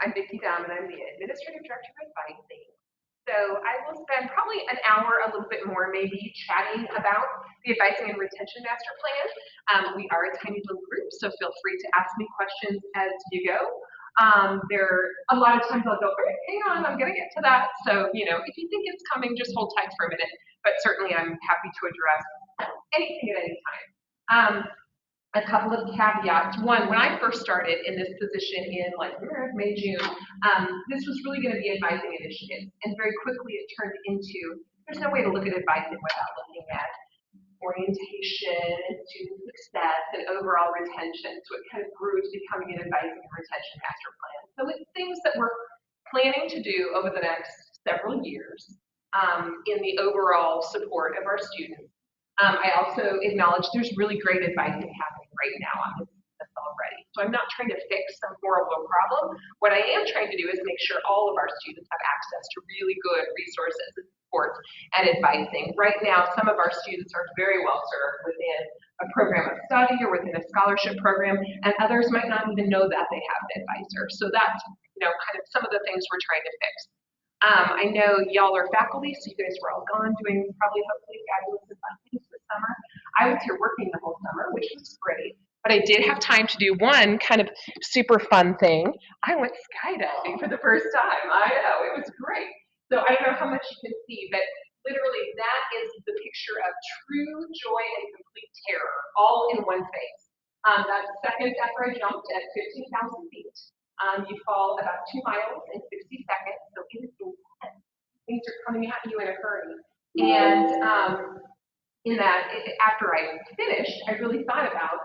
I'm Vickie, and I'm the Administrative Director of Advising. So I will spend probably an hour, a little bit more maybe, chatting about the Advising and Retention Master Plan. We are a tiny little group, so feel free to ask me questions as you go. A lot of times I'll go, all right, hang on, I'm going to get to that. So, if you think it's coming, just hold tight for a minute. But certainly I'm happy to address anything at any time. A couple of caveats. One, when I first started in this position in May, June, this was really going to be advising initiatives. And very quickly it turned into, there's no way to look at advising without looking at orientation and student success and overall retention. So it kind of grew to becoming an advising and retention master plan. So it's things that we're planning to do over the next several years in the overall support of our students. I also acknowledge there's really great advising happening right now on this already. So I'm not trying to fix some horrible problem. What I am trying to do is make sure all of our students have access to really good resources and support and advising. Right now, some of our students are very well served within a program of study or within a scholarship program, and others might not even know that they have an advisor. So that's kind of some of the things we're trying to fix. I know y'all are faculty, so you guys were all gone doing probably hopefully fabulous and fun things this summer. I was here working the whole summer, which was great. But I did have time to do one kind of super fun thing. I went skydiving for the first time. I know, it was great. So I don't know how much you can see, but literally that is the picture of true joy and complete terror, all in one face. That's seconds after I jumped at 15,000 feet. You fall about 2 miles in 60 seconds, so it is intense. Things are coming at you in a hurry. And after I finished, I really thought about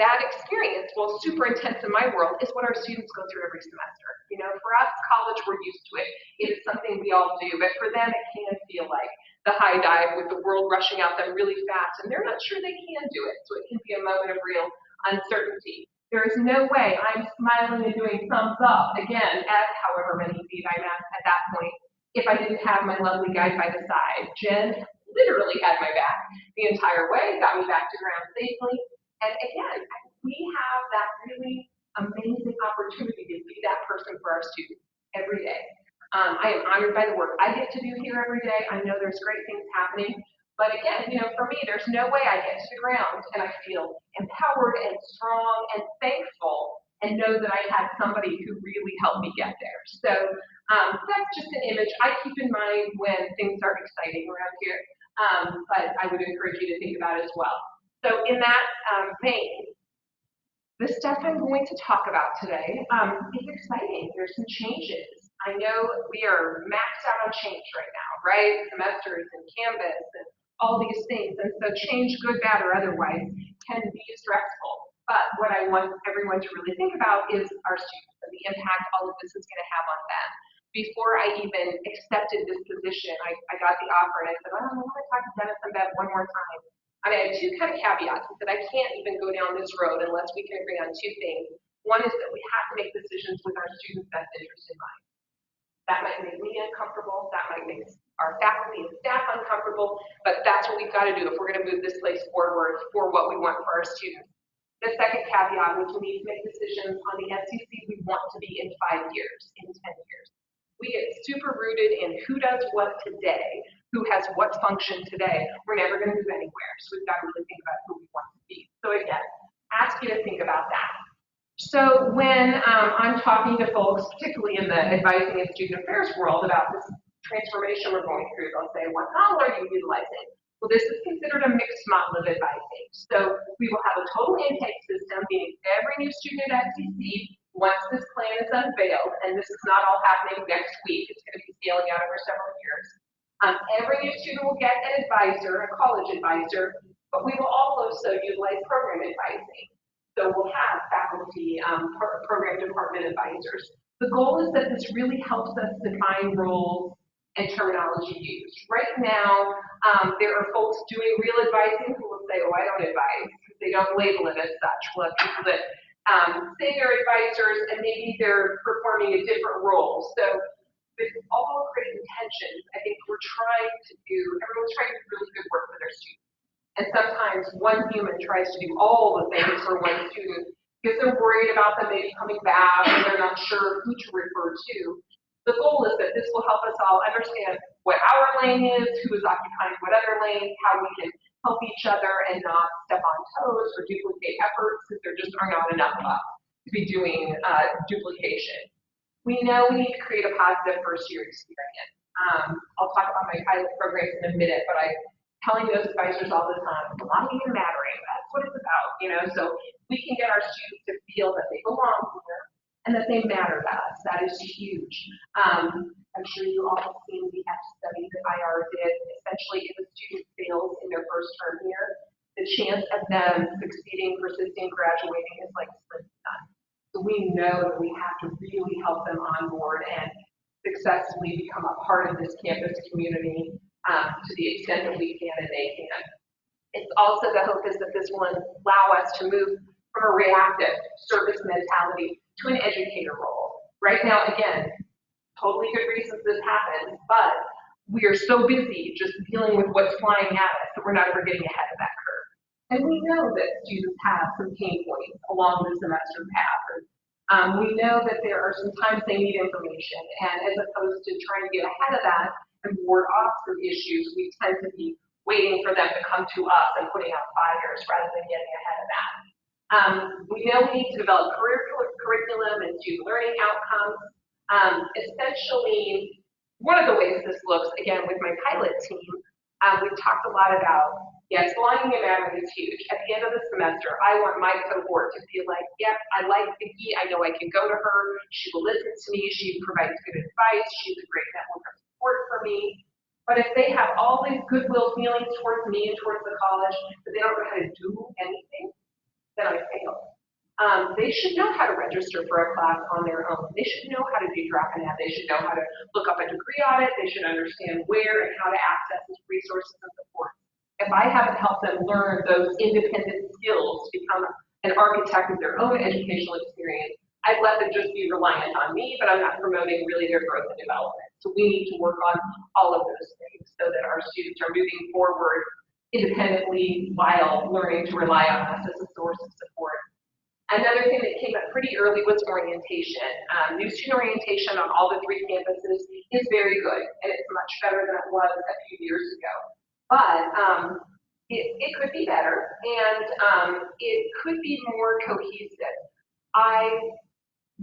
that experience. Well, super intense in my world is what our students go through every semester. For us, college, we're used to it. It is something we all do, but for them, it can feel like the high dive with the world rushing at them really fast, and they're not sure they can do it, so it can be a moment of real uncertainty. There is no way I'm smiling and doing thumbs up, again, at however many feet I'm at that point, if I didn't have my lovely guide by the side. Jen literally had my back the entire way, got me back to ground safely. And again, we have that really amazing opportunity to be that person for our students every day. I am honored by the work I get to do here every day. I know there's great things happening. But again, for me, there's no way I get to the ground and I feel empowered and strong and thankful and know that I had somebody who really helped me get there. So that's just an image I keep in mind when things are exciting around here, but I would encourage you to think about as well. So in that vein, the stuff I'm going to talk about today is exciting. There's some changes. I know we are maxed out on change right now, right? Semesters and Canvas and all these things. And so change, good, bad, or otherwise, can be stressful. But what I want everyone to really think about is our students and the impact all of this is going to have on them. Before I even accepted this position, I got the offer and I said, I want to talk to Dennis and Bev one more time. I have two kind of caveats. I said I can't even go down this road unless we can agree on two things. One is that we have to make decisions with our students' best interest in mind. That might make me uncomfortable. That might make our faculty and staff uncomfortable, but that's what we've got to do if we're going to move this place forward for what we want for our students. The second caveat is we need to make decisions on the FCC we want to be in 5 years, in 10 years. We get super rooted in who does what today, who has what function today. We're never going to move anywhere, so we've got to really think about who we want to be. So again, ask you to think about that. So when I'm talking to folks, particularly in the advising and student affairs world, about this transformation we're going through, they'll say, what model are you utilizing? Well, this is considered a mixed model of advising. So we will have a total intake system, meaning every new student at FCC, once this plan is unveiled, and this is not all happening next week, it's going to be scaling out over several years. Every new student will get an advisor, a college advisor, but we will also utilize program advising. So we'll have faculty, program department advisors. The goal is that this really helps us define roles and terminology used. Right now, there are folks doing real advising who will say, oh, I don't advise, because they don't label it as such. We'll have people that say they're advisors and maybe they're performing a different role. So with all great intentions, I think everyone's trying to do really good work for their students. And sometimes one human tries to do all the things for one student, because they're worried about them maybe coming back and they're not sure who to refer to. The goal is that this will help us all understand what our lane is, who is occupying what other lane, how we can help each other and not step on toes or duplicate efforts, because there just are not enough of us to be doing duplication. We know we need to create a positive first year experience. I'll talk about my pilot programs in a minute, but I'm telling those advisors all the time, belonging and mattering, that's what it's about, so we can get our students to feel that they belong here and that they matter to us. That is huge. I'm sure you all have seen the F study that IR did. Essentially, if a student fails in their first term here, the chance of them succeeding, persisting, graduating is like slim to none. So we know that we have to really help them on board and successfully become a part of this campus community to the extent that we can and they can. It's also the hope is that this will allow us to move from a reactive service mentality to an educator role. Right now, again, totally good reasons this happens, but we are so busy just dealing with what's flying at us that we're not ever getting ahead of that curve. And we know that students have some pain points along the semester path. We know that there are some times they need information, and as opposed to trying to get ahead of that and ward off some issues, we tend to be waiting for them to come to us and putting out fires rather than getting ahead of that. We know we need to develop curriculum and student learning outcomes. Essentially, one of the ways this looks, again, with my pilot team, we've talked a lot about, yes, belonging and mattering is huge. At the end of the semester, I want my cohort to feel like, yep, I like Vickie, I know I can go to her, she will listen to me, she provides good advice, she's a great network of support for me. But if they have all these goodwill feelings towards me and towards the college, but they don't know how to do anything, then I failed. They should know how to register for a class on their own. They should know how to do drop and add. They should know how to look up a degree audit. They should understand where and how to access resources and support. If I haven't helped them learn those independent skills to become an architect of their own educational experience, I've let them just be reliant on me, but I'm not promoting really their growth and development. So we need to work on all of those things so that our students are moving forward independently while learning to rely on us as a source of support. Another thing that came up pretty early was orientation. New student orientation on all the 3 campuses is very good, and it's much better than it was a few years ago. But it could be better, and it could be more cohesive. I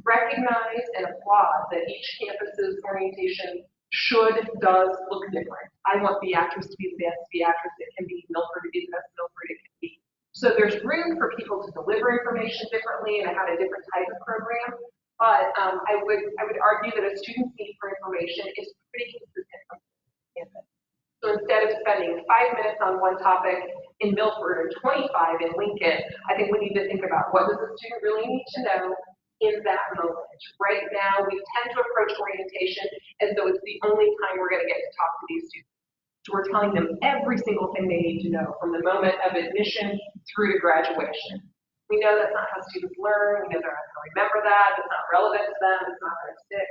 recognize and applaud that each campus's orientation does look different. I want Beatrice to be the best Beatrice it can be, Milford to be the best Milford it can be. So there's room for people to deliver information differently and have a different type of program. But I would argue that a student's need for information is pretty consistent from campus. So instead of spending 5 minutes on one topic in Milford or 25 in Lincoln, I think we need to think about what does the student really need to know in that moment. Right now, we tend to approach orientation as though it's the only time we're going to get to talk to these students. So we're telling them every single thing they need to know from the moment of admission through to graduation. We know that's not how students learn. We know they're not going to remember that. It's not relevant to them. It's not going to stick.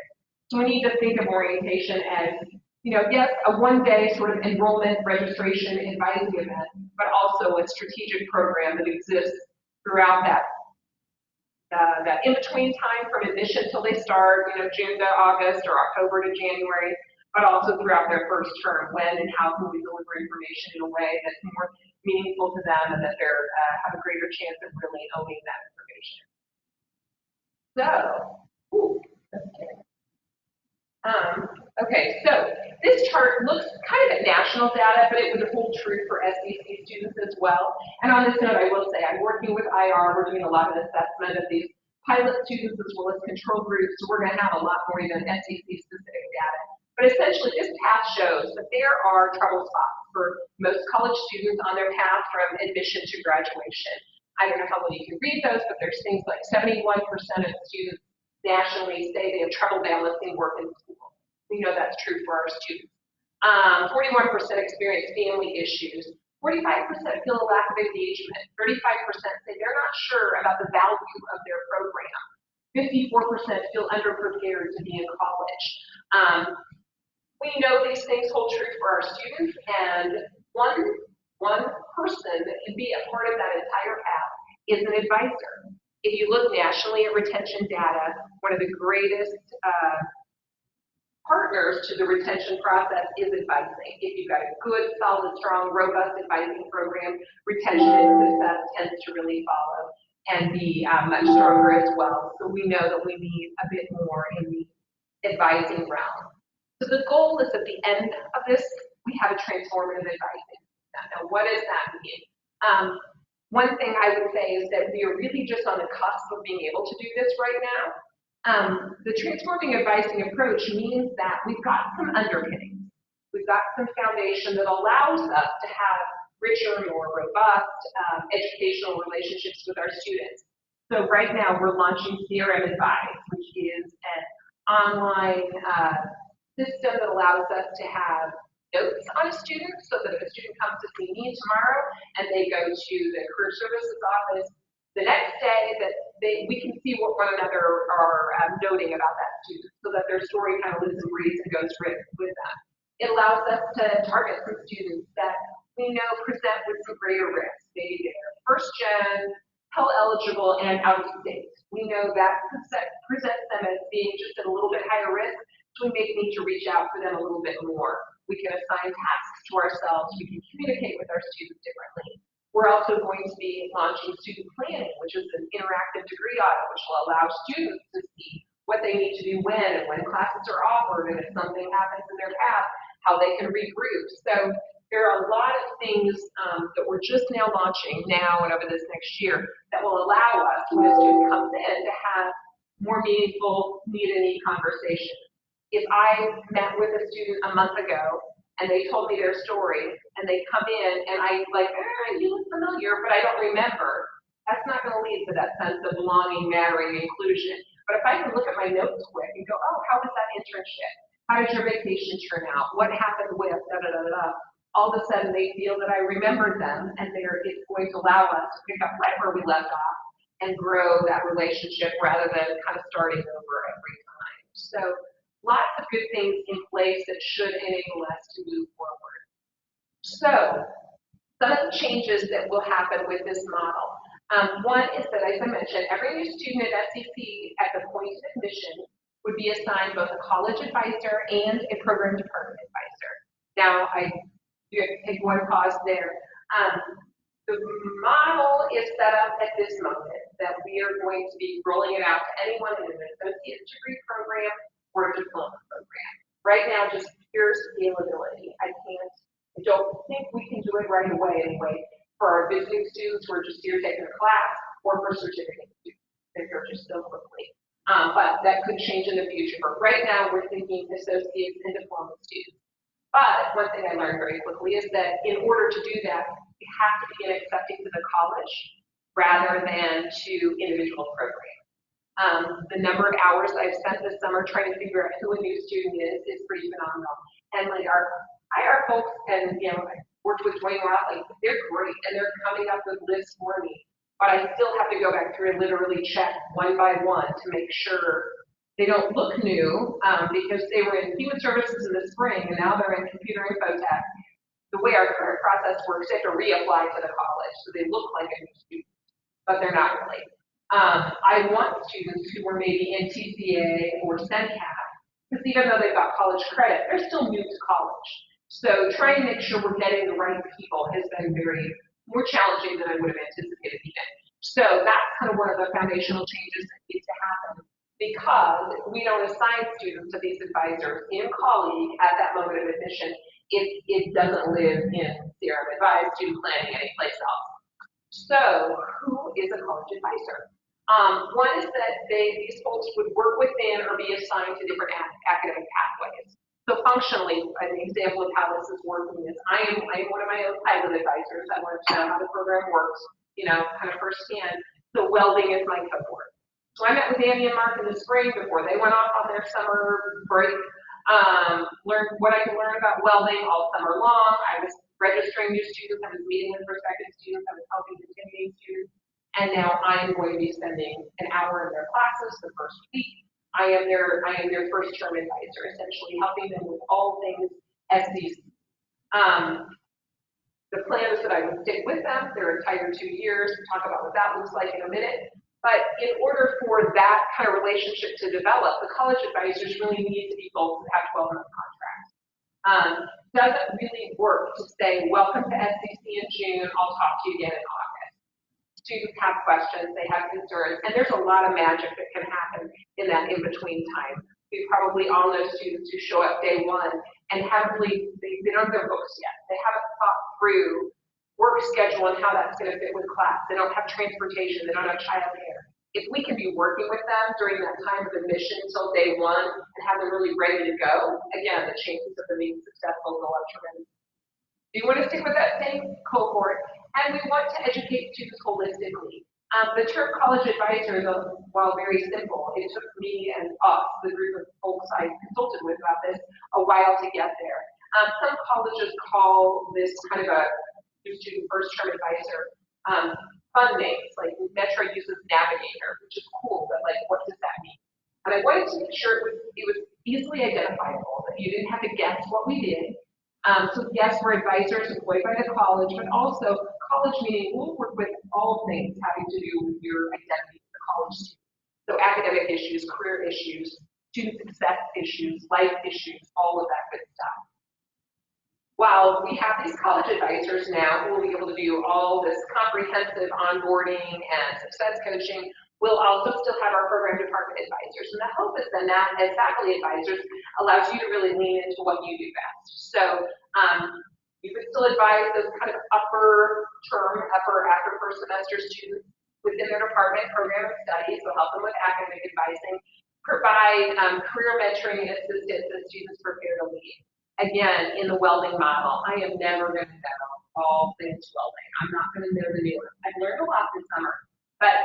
So we need to think of orientation as, yes, a one-day sort of enrollment, registration, advising event, but also a strategic program that exists throughout that in-between time from admission till they start, June to August or October to January, but also throughout their first term, when and how can we deliver information in a way that's more meaningful to them and that they have a greater chance of really owning that information. So, okay, so this chart looks kind of at national data, but it would hold true for SEC students as well. And on this note, I will say I'm working with IR. We're doing a lot of assessment of these pilot students as well as control groups, so we're going to have a lot more even SEC-specific data. But essentially, this path shows that there are trouble spots for most college students on their path from admission to graduation. I don't know how well you can read those, but there's things like 71% of students nationally say they have trouble balancing work and school. We know that's true for our students. 41% experience family issues. 45% feel a lack of engagement. 35% say they're not sure about the value of their program. 54% feel underprepared to be in college. We know these things hold true for our students, and one person that can be a part of that entire path is an advisor. If you look nationally at retention data, one of the greatest partners to the retention process is advising. If you've got a good, solid, strong, robust advising program, retention and success tends to really follow and be much stronger as well. So we know that we need a bit more in the advising realm. So the goal is at the end of this, we have a transformative advising. Now, what does that mean? One thing I would say is that we are really just on the cusp of being able to do this right now. The transforming advising approach means that we've got some underpinnings. We've got some foundation that allows us to have richer, more robust educational relationships with our students. So right now we're launching CRM Advise, which is an online system that allows us to have notes on a student so that if a student comes to see me tomorrow and they go to the career services office the next day, that we can see what one another are noting about that student so that their story kind of lives and breathes and goes with them. It allows us to target some students that we know present with some greater risk. Maybe they're first gen, Pell eligible, and out of state. We know that presents them as being just at a little bit higher risk, so we may need to reach out for them a little bit more. We can assign tasks to ourselves. We can communicate with our students differently. We're also going to be launching student planning, which is an interactive degree audit, which will allow students to see what they need to do when and when classes are offered, and if something happens in their path, how they can regroup. So there are a lot of things that we're just now launching now and over this next year that will allow us, when a student comes in, to have more meaningful need conversations. If I met with a student a month ago and they told me their story and they come in and I like, you look familiar, but I don't remember, that's not going to lead to that sense of belonging, mattering, inclusion. But if I can look at my notes quick and go, oh, how was that internship? How did your vacation turn out? What happened with da-da-da-da-da? All of a sudden they feel that I remembered them, and it's going to allow us to pick up right where we left off and grow that relationship rather than kind of starting over every time. So lots of good things in place that should enable us to move forward. So some of the changes that will happen with this model. One is that, as I mentioned, every new student at SEC at the point of admission would be assigned both a college advisor and a program department advisor. Now, you have to take one pause there. The model is set up at this moment that we are going to be rolling it out to anyone in an associate degree program or a diploma program. Right now, just pure scalability. I don't think we can do it right away anyway for our visiting students who are just here taking a class or for certificate students. They purchase so quickly. But that could change in the future. But right now, we're thinking associates and diploma students. But one thing I learned very quickly is that in order to do that, you have to begin accepting to the college rather than to individual programs. The number of hours I've spent this summer trying to figure out who a new student is pretty phenomenal. And like our IR folks, and I worked with Dwayne Watley, they're great, and they're coming up with lists for me. But I still have to go back through and literally check one by one to make sure they don't look new because they were in human services in the spring and now they're in computer info tech. The way our current process works, they have to reapply to the college, so they look like a new student, but they're not really. I want students who were maybe in TCA or SENCAP, because even though they've got college credit, they're still new to college. So trying to make sure we're getting the right people has been more challenging than I would have anticipated even. So that's kind of one of the foundational changes that needs to happen, because if we don't assign students to these advisors in colleague at that moment of admission, it doesn't live in CRM Advise, student planning, anyplace else. So who is a college advisor? One is that these folks would work within or be assigned to different academic pathways. So functionally, an example of how this is working is I am one of my own pilot advisors. I want to know how the program works, kind of firsthand. So welding is my cohort. So I met with Andy and Mark in the spring before they went off on their summer break, learned what I could learn about welding all summer long. I was registering new students, I was meeting with prospective students, I was helping continuing students, and now I'm going to be spending an hour in their classes the first week. I am their first term advisor, essentially helping them with all things SEC. The plan is that I would stick with them their entire 2 years, talk about what that looks like in a minute. But in order for that kind of relationship to develop, the college advisors really need to be folks that have 12-month contracts. Doesn't really work to say, welcome to SCC in June, I'll talk to you again in August. Students have questions, they have concerns, and there's a lot of magic that can happen in that in-between time. We probably all know students who show up day one and haven't really, they don't have their books yet. They haven't thought through work schedule and how that's going to fit with class. They don't have transportation, they don't have childcare. If we can be working with them during that time of admission until day one and have them really ready to go, again, the chances of them being successful go up tremendously. We want to stick with that same cohort, and we want to educate students holistically. The term college advisor, while very simple, it took me and us, the group of folks I consulted with about this, a while to get there. Some colleges call this kind of a student first term advisor fun names, like Metro uses Navigator, which is cool, but like, what does that mean? And I wanted to make sure it was easily identifiable, that you didn't have to guess what we did. So yes, we're advisors employed by the college, but also college meaning we'll work with all things having to do with your identity as a college student. So academic issues, career issues, student success issues, life issues, all of that good stuff. While we have these college advisors now who will be able to do all this comprehensive onboarding and success coaching, we'll also still have our program department advisors. And the hope is then that as faculty advisors allows you to really lean into what you do best. So you could still advise those kind of upper after first semester students within their department program of studies, so help them with academic advising, provide career mentoring and assistance as students prepare to leave. Again, in the welding model, I am never going to know all things welding. I'm not going to know the nuance. I've learned a lot this summer, but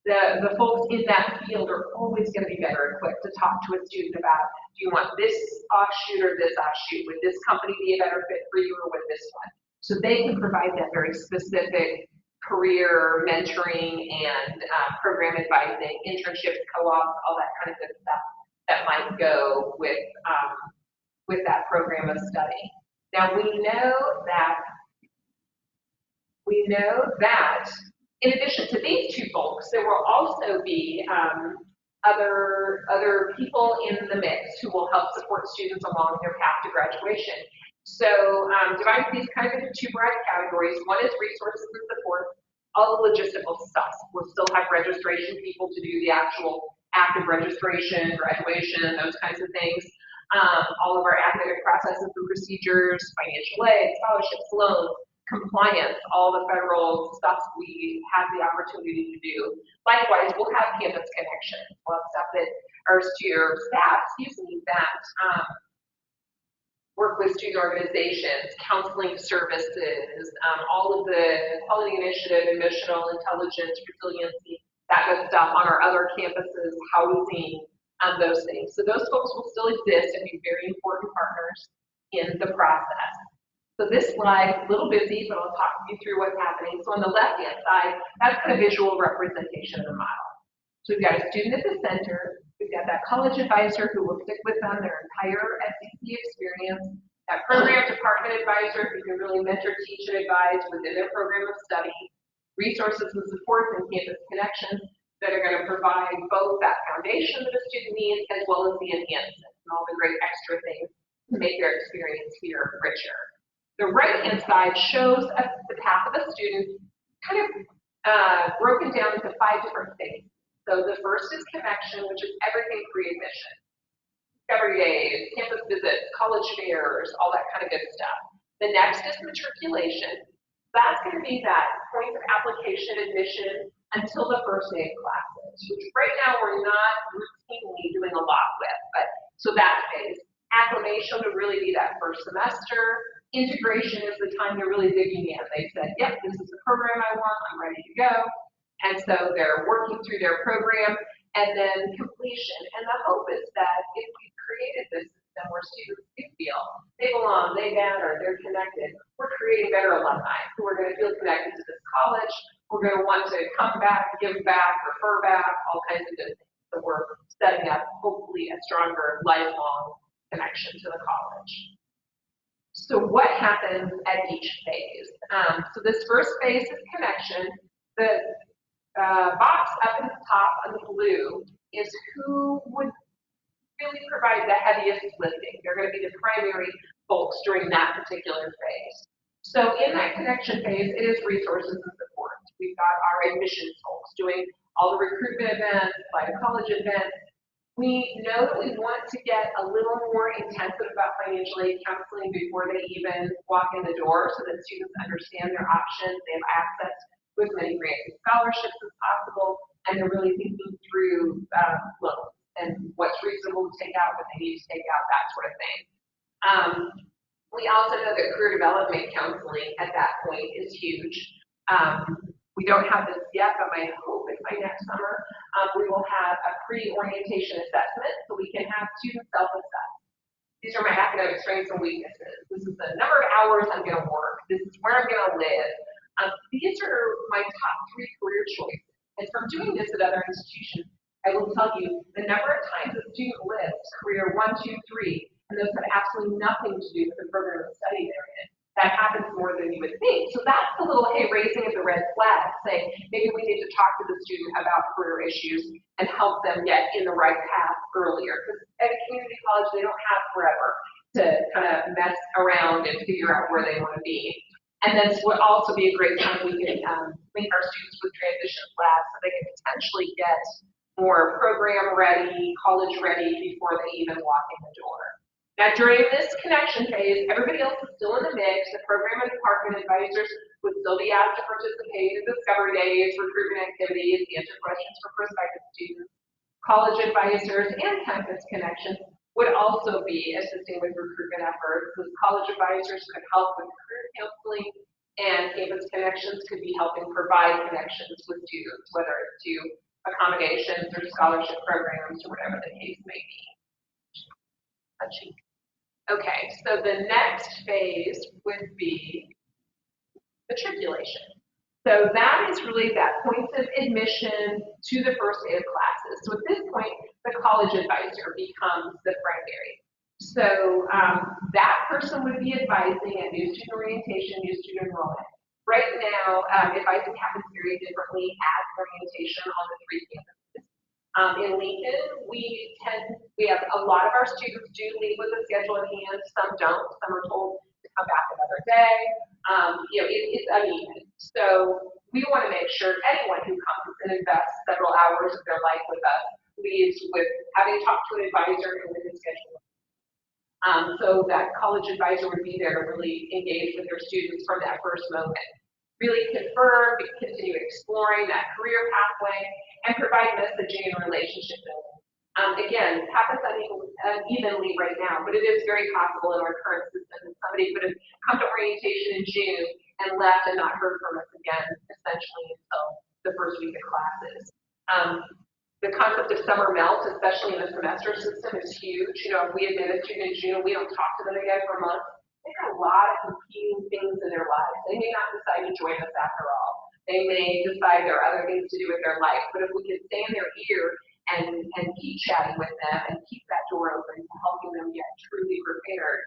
the folks in that field are always going to be better equipped to talk to a student about, do you want this offshoot or this offshoot? Would this company be a better fit for you or would this one? So they can provide that very specific career mentoring and program advising, internships, co-ops, all that kind of good stuff that might go with that program of study. Now we know that in addition to these two folks, there will also be other people in the mix who will help support students along their path to graduation. So dividing these kind of into two broad categories. One is resources and support, all the logistical stuff. We'll still have registration people to do the actual active registration, graduation, those kinds of things. All of our academic processes and procedures, financial aid, scholarships, loans, compliance, all the federal stuff we have the opportunity to do. Likewise, we'll have campus connections. We'll have stuff that our staff, that work with student organizations, counseling services, all of the quality initiative, emotional intelligence, resiliency, that good stuff on our other campuses, housing, those things. So those folks will still exist and be very important partners in the process. So this slide, a little busy, but I'll talk you through what's happening. So on the left-hand side, that's a visual representation of the model. So we've got a student at the center, we've got that college advisor who will stick with them their entire SEC experience, that program department advisor who can really mentor, teach, and advise within their program of study, resources and supports and campus connections that are going to provide both that foundation that a student needs as well as the enhancements and all the great extra things to make their experience here richer. The right-hand side shows us the path of a student kind of broken down into 5 different things. So the first is connection, which is everything pre-admission. Discovery days, campus visits, college fairs, all that kind of good stuff. The next is matriculation. That's going to be that point of application admission until the first day of classes, which right now we're not routinely doing a lot with, but so that phase. Acclamation would really be that first semester. Integration is the time they're really digging in. They said, yep, this is the program I want, I'm ready to go. And so they're working through their program, and then completion. And the hope is that if we've created this system where students do feel they belong, they matter, they're connected, we're creating better alumni who are going to feel connected to this college. We're going to want to come back, give back, refer back, all kinds of good things. So we're setting up, hopefully, a stronger lifelong connection to the college. So what happens at each phase? So this first phase is connection. box up at the top on the blue is who would really provide the heaviest lifting. They're going to be the primary folks during that particular phase. So in that connection phase, it is resources and support. We've got our admissions folks doing all the recruitment events, by the college events. We know that we want to get a little more intensive about financial aid counseling before they even walk in the door so that students understand their options, they have access to as many grants and scholarships as possible, and they're really thinking through loans and what's reasonable to take out, what they need to take out, that sort of thing. We also know that career development counseling at that point is huge. We don't have this yet, but my hope is by next summer, we will have a pre-orientation assessment so we can have students self-assess. These are my academic strengths and weaknesses. This is the number of hours I'm going to work. This is where I'm going to live. These are my top 3 career choices. And from doing this at other institutions, I will tell you the number of times a student lists career 1, 2, 3, and those have absolutely nothing to do with the program of study they're in. That happens more than you would think. So that's the little, hey, raising of the red flag, saying maybe we need to talk to the student about career issues and help them get in the right path earlier. Because at a community college, they don't have forever to kind of mess around and figure out where they want to be. And this would also be a great time we can link our students with transition labs so they can potentially get more program ready, college ready before they even walk in the door. Now, during this connection phase, everybody else is still in the mix. The program and department advisors would still be asked to participate in discovery days, recruitment activities, answer questions for prospective students. College advisors and campus connections would also be assisting with recruitment efforts. Those college advisors could help with career counseling, and campus connections could be helping provide connections with students, whether it's to accommodations or scholarship programs or whatever the case may be. Okay, so the next phase would be matriculation. So that is really that point of admission to the first day of classes. So at this point, the college advisor becomes the primary. So that person would be advising at new student orientation, new student enrollment. Right now, advising happens very differently at orientation on the 3 campuses. In Lincoln, we have a lot of our students do leave with a schedule in hand, some don't, some are told to come back another day. It's uneven. So we want to make sure anyone who comes and invests several hours of their life with us leaves with having talked to an advisor and with a schedule. So that college advisor would be there to really engage with their students from that first moment. Really confirm, continue exploring that career pathway, and provide messaging and relationship building. Again, it happens unevenly right now, but it is very possible in our current system that somebody could have come to orientation in June and left and not heard from us again, essentially until the first week of classes. The concept of summer melt, especially in the semester system, is huge. If we admit a student in June, we don't talk to them again for months. They've got a lot of competing things in their lives. They may not decide to join us after all. They may decide there are other things to do with their life. But if we can stay in their ear and keep chatting with them and keep that door open to helping them get truly prepared,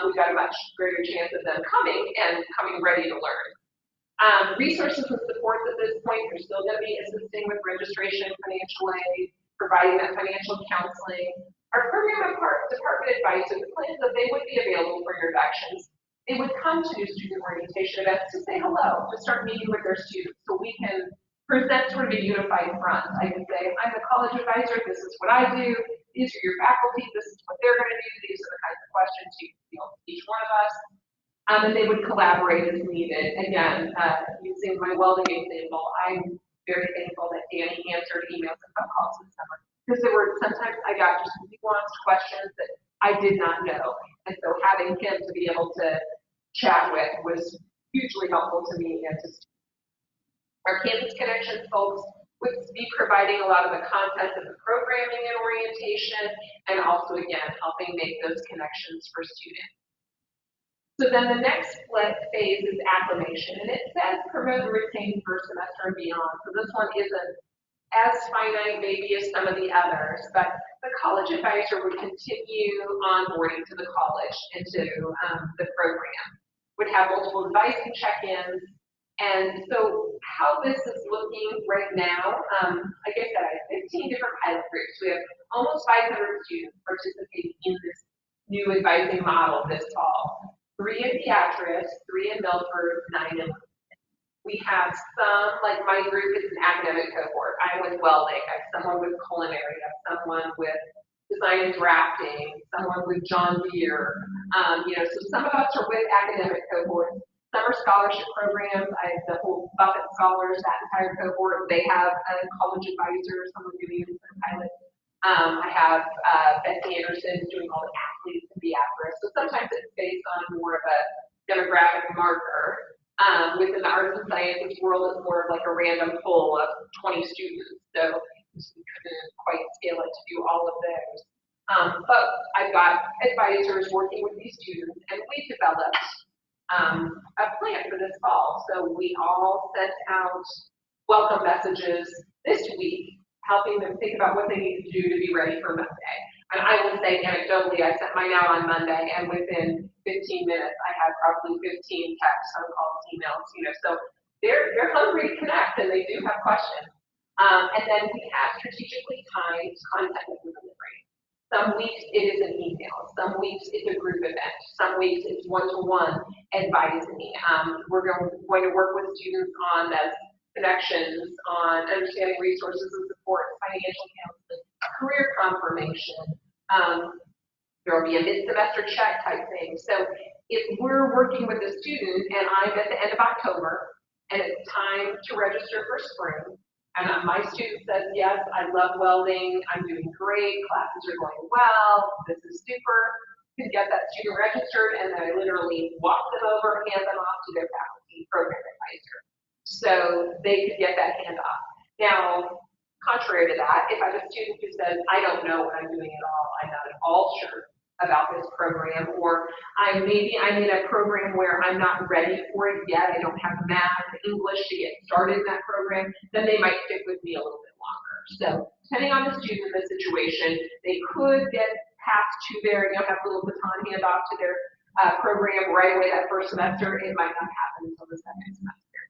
we've got a much greater chance of them coming and coming ready to learn. Resources and supports at this point, they're still going to be assisting with registration, financial aid, providing that financial counseling. Our program and department advisors plans that they would be available for introductions. They would come to new student orientation events to say hello, to start meeting with their students so we can present sort of a unified front. I can say, I'm the college advisor, this is what I do, these are your faculty, this is what they're going to do, these are the kinds of questions you can field each one of us. And they would collaborate as needed. Again, using my welding example, I'm very thankful that Danny answered emails and phone calls this summer. Because there were sometimes I got just nuanced questions that I did not know. And so having him to be able to chat with was hugely helpful to me and to students. Our campus connections folks would be providing a lot of the content of the programming and orientation, and also, again, helping make those connections for students. So then the next phase is acclamation, and it says promote and retain first semester and beyond. So this one isn't as finite maybe as some of the others, but the college advisor would continue onboarding to the college into the program, would have multiple advice and check-ins, And so how this is looking right now, like I said, I have 15 different pilot groups. We have almost 500 students participating in this new advising model this fall. 3 in Beatrice, 3 in Milford, 9 in we have some, like my group is an academic cohort. I'm with welding, I have someone with culinary, I have someone with design and drafting, someone with John Deere. So some of us are with academic cohorts. Some are scholarship programs. I have the whole Buffett Scholars, that entire cohort. They have a college advisor, someone doing it in pilot. I have Betsy Anderson doing all the athletes in Beatrice. So sometimes it's based on more of a demographic marker. Within the arts and sciences world, it's more of like a random pool of 20 students. So we couldn't quite scale it to do all of those. But I've got advisors working with these students, and we developed a plan for this fall. So we all sent out welcome messages this week, helping them think about what they need to do to be ready for Monday. And I will say anecdotally, I sent mine out on Monday, and within 15 minutes, I had probably 15 texts, phone calls, emails, so they're hungry to connect, and they do have questions. And then we have strategically timed content delivery. Some weeks it is an email, some weeks it's a group event, some weeks it's one-to-one advising. We're going to work with students on those connections, on understanding resources and support, financial counseling, career confirmation. There will be a mid-semester check type thing. So if we're working with a student and I'm at the end of October and it's time to register for spring, and my student says, yes, I love welding, I'm doing great, classes are going well, this is super, you can get that student registered, and then I literally walk them over, hand them off to their faculty program advisor. So they could get that handoff. Now, contrary to that, if I have a student who says, I don't know what I'm doing at all, I'm not at all sure about this program, or I'm in a program where I'm not ready for it yet, I don't have math, English to get started in that program, then they might stick with me a little bit longer. So depending on the student and the situation, they could get passed to their, have a little baton handoff to their program right away that first semester. It might not happen until the second semester.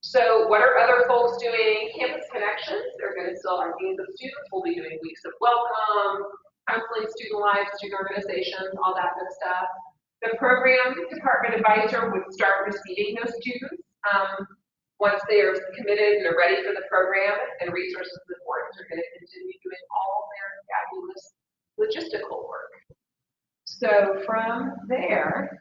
So what are other folks doing? Campus Connections, they're going to still, our deans of students will be doing weeks of welcome, counseling, student life, student organizations, all that good stuff. The program department advisor would start receiving those students once they are committed and are ready for the program, and resources and supports are going to continue doing all their fabulous logistical work. So from there,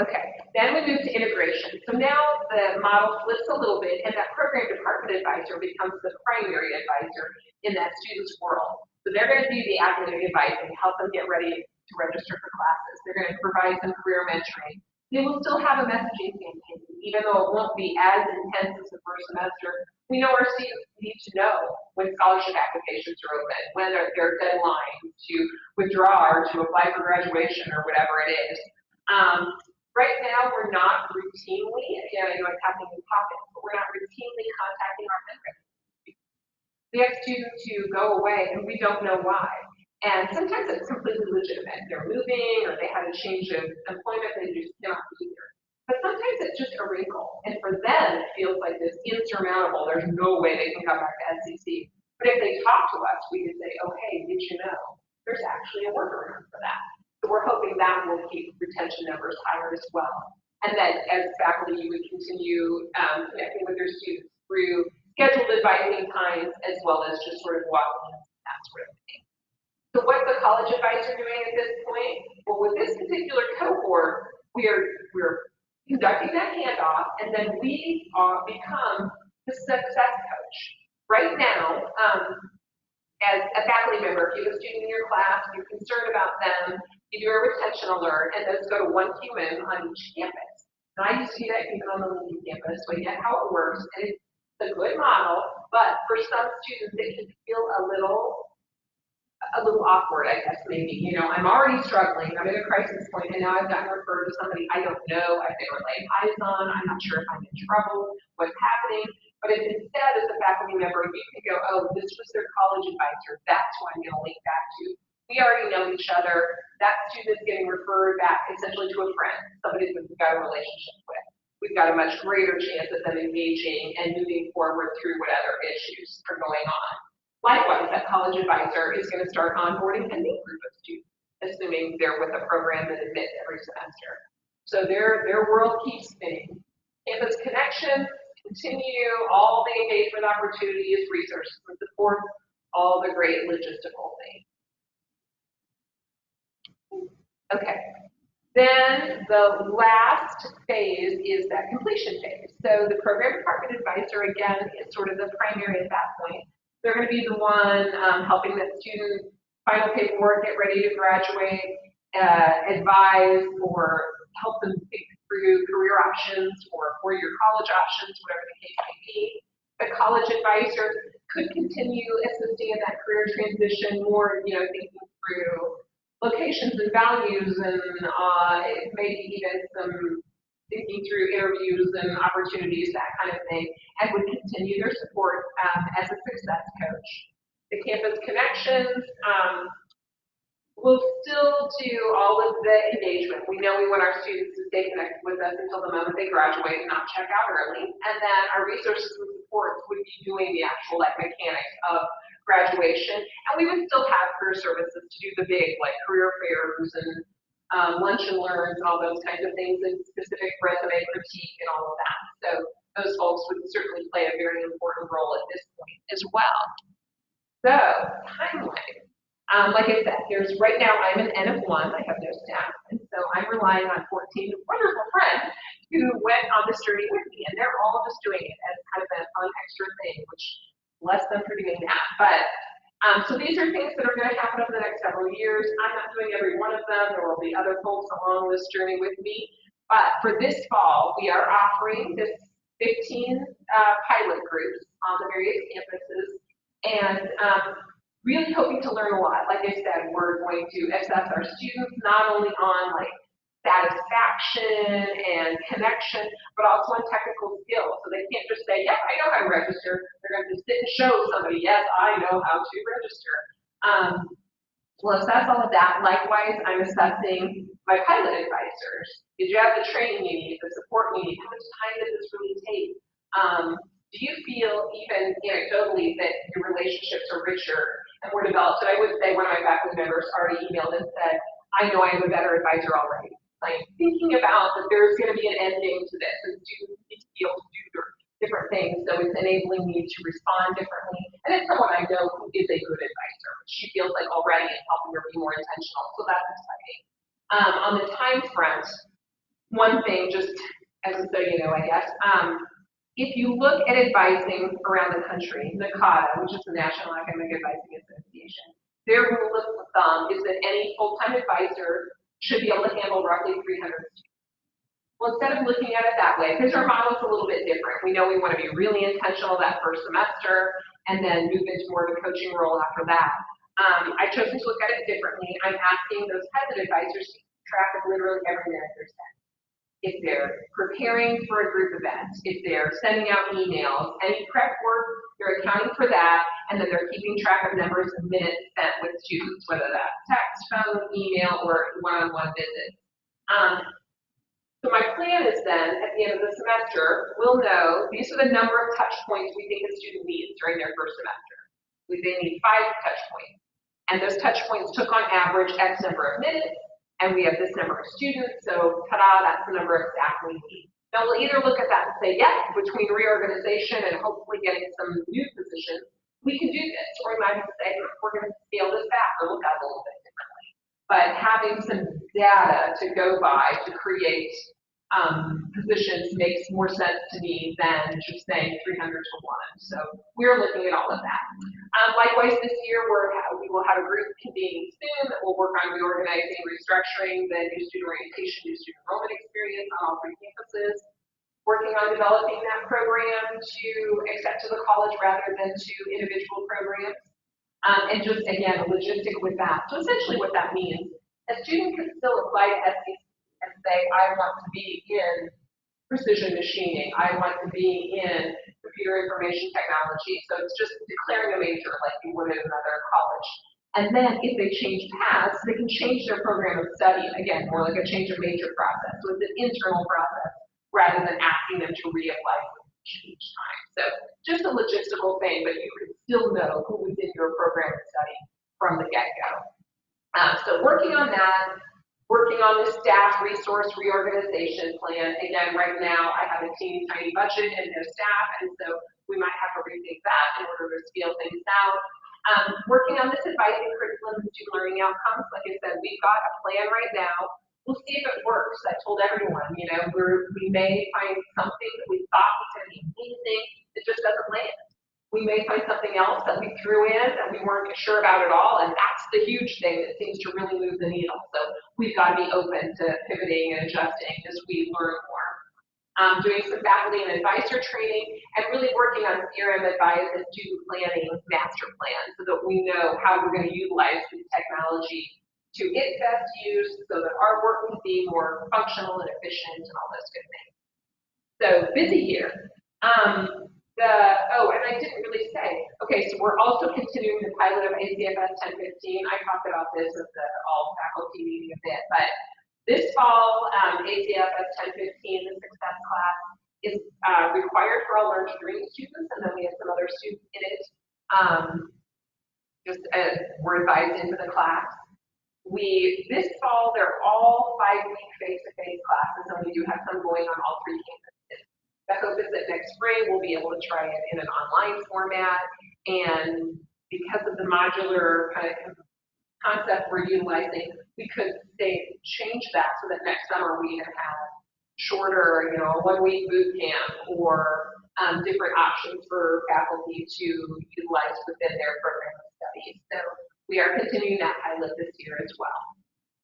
okay, then we move to integration. So now the model flips a little bit, and that program department advisor becomes the primary advisor in that student's world. So they're going to do the academic advising, help them get ready to register for classes. They're going to provide some career mentoring. They will still have a messaging campaign, even though it won't be as intense as the first semester. We know our students need to know when scholarship applications are open, when are their deadlines to withdraw or to apply for graduation or whatever it is. Right now, we're not routinely, again, I know it's happening in pockets, but we're not routinely contacting our members. We have students who go away and we don't know why. And sometimes it's completely legitimate. They're moving or they had a change of employment, they just cannot be here. But sometimes it's just a wrinkle. And for them, it feels like this insurmountable, there's no way they can come back to SCC. But if they talk to us, we can say, oh, hey, did you know? There's actually a workaround for that. So we're hoping that will keep retention numbers higher as well. And then as faculty, you would continue connecting with your students through scheduled advising times as well as just sort of walking in, that sort of thing. So what's the college advisor doing at this point? Well, with this particular cohort, we're conducting that handoff, and then we become the success coach. Right now, as a faculty member, if you have a student in your class, you're concerned about them, you do a retention alert, and those go to one human on each campus. And I used to do that even on the Lincoln campus, so I get how it works, and it's a good model, but for some students, it can feel a little awkward, I guess, maybe. I'm already struggling, I'm at a crisis point, and now I've gotten referred to somebody I don't know, I've been relayed eyes on, I'm not sure if I'm in trouble, what's happening. But if instead, as a faculty member, you can go, oh, this was their college advisor, that's who I'm going to link back to. We already know each other. That student is getting referred back essentially to a friend, somebody that we've got a relationship with. we've got a much greater chance of them engaging and moving forward through what other issues are going on. Likewise, that college advisor is going to start onboarding a new group of students, assuming they're with a program that admits every semester. So their world keeps spinning. Campus connections continue, all the engagement opportunities, resources, and support, all the great logistical things. Okay, then the last phase is that completion phase. So the program department advisor, again, is sort of the primary at that point. They're going to be the one helping that student final paperwork, get ready to graduate, advise or help them think through career options or four-year college options, whatever the case may be. The college advisor could continue assisting in that career transition, more, thinking through locations and values, and maybe even some thinking through interviews and opportunities, that kind of thing, and would continue their support as a success coach. The campus connections will still do all of the engagement. We know we want our students to stay connected with us until the moment they graduate and not check out early, and then our resources and supports would be doing the actual mechanics of graduation, and we would still have career services to do the big, career fairs and lunch and learns and all those kinds of things, and specific resume critique and all of that. So those folks would certainly play a very important role at this point as well. So, timeline. Like I said, right now I'm an N of 1, I have no staff, and so I'm relying on 14 wonderful friends who went on this journey with me, and they're all just doing it as kind of a fun extra thing, which bless them for doing that. But so these are things that are going to happen over the next several years. I'm not doing every one of them. There will be other folks along this journey with me. But for this fall, we are offering this 15 pilot groups on the various campuses, and really hoping to learn a lot. Like I said, we're going to assess our students not only on satisfaction and connection, but also on technical skills. So they can't just say, "Yep, I know how to register." They're going to sit and show somebody, "Yes, I know how to register." We'll assess all of that. Likewise, I'm assessing my pilot advisors. Did you have the training you need, the support you need? How much time does this really take? Do you feel, even anecdotally, that your relationships are richer and more developed? And I would say one of my faculty members already emailed and said, "I know I am a better advisor already." Thinking about that there's going to be an ending to this, and students need to be able to do different things, so it's enabling me to respond differently. And it's someone I know who is a good advisor. She feels like already it's helping her be more intentional, so that's exciting. On the time front, one thing, just as so you know, I guess, if you look at advising around the country, NACADA, which is the National Academic Advising Association, their rule of thumb is that any full-time advisor should be able to handle roughly 300 students. Well, instead of looking at it that way, because our model is a little bit different. We know we want to be really intentional that first semester and then move into more of a coaching role after that. I've chosen to look at it differently. I'm asking those pilot advisors to keep track of literally every minute they're spent. If they're preparing for a group event, if they're sending out emails, any prep work, they're accounting for that, and then they're keeping track of numbers of minutes spent with students, whether that's text, phone, email, or one-on-one visits. So my plan is then, at the end of the semester, we'll know these are the number of touch points we think a student needs during their first semester. They need 5 touch points. And those touch points took on average X number of minutes, and we have this number of students, so ta-da, that's the number of staff we need. Now we'll either look at that and say, yes, between reorganization and hopefully getting some new positions, we can do this. Or we might say, we're going to scale this back or look at it a little bit differently. But having some data to go by to create positions makes more sense to me than just saying 300 to 1. So we're looking at all of that. Likewise, this year we will have a group convening soon that will work on reorganizing, restructuring the new student orientation, new student enrollment experience on all 3 campuses, working on developing that program to accept to the college rather than to individual programs. And just, again, a logistic with that. So essentially what that means, a student can still apply to SEC and say, I want to be in precision machining, I want to be in computer information technology. So it's just declaring a major like you would at another college. And then if they change paths, they can change their program of study. Again, more like a change of major process. So it's an internal process rather than asking them to reapply each time. So just a logistical thing, but you could still know who was in your program study from the get-go. So working on that, working on the staff resource reorganization plan. Again, right now I have a teeny tiny budget and no staff, and so we might have to rethink that in order to scale things out. Working on this advising curriculum and student learning outcomes. Like I said, we've got a plan right now. We'll see if it works. I told everyone, you know, we may find something that we thought was going to be amazing that just doesn't land. We may find something else that we threw in that we weren't sure about at all, and that's the huge thing that seems to really move the needle. So we've got to be open to pivoting and adjusting as we learn more. Doing some faculty and advisor training, and really working on CRM advice and student planning master plan so that we know how we're going to utilize this technology to its best use so that our work can be more functional and efficient and all those good things. So busy year. And I didn't really say, okay, so we're also continuing the pilot of ACFS 1015. I talked about this at the all faculty meeting a bit, but this fall, ACFS 1015, the success class, is required for all Learn to Dream students, and then we have some other students in it, just as we're advised into the class. This fall, they're all 5-week face-to-face classes, and we do have some going on all 3 campuses. The hope is that next spring we'll be able to try it in an online format, and because of the modular kind of concept we're utilizing, we could change that so that next summer we can have shorter, you know, a 1-week boot camp or different options for faculty to utilize within their program of studies. So we are continuing that pilot this year as well.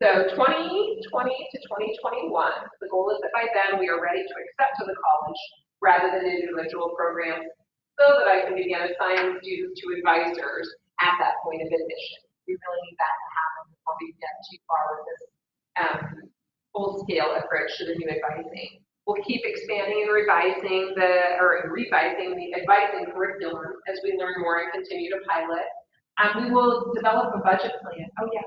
So 2020 to 2021, the goal is that by then we are ready to accept to the college rather than individual programs so that I can begin assigning students to advisors at that point of admission. We really need that to happen before we get too far with this full-scale approach to the new advising. We'll keep expanding and revising the advising curriculum as we learn more and continue to pilot. We will develop a budget plan. Oh yeah.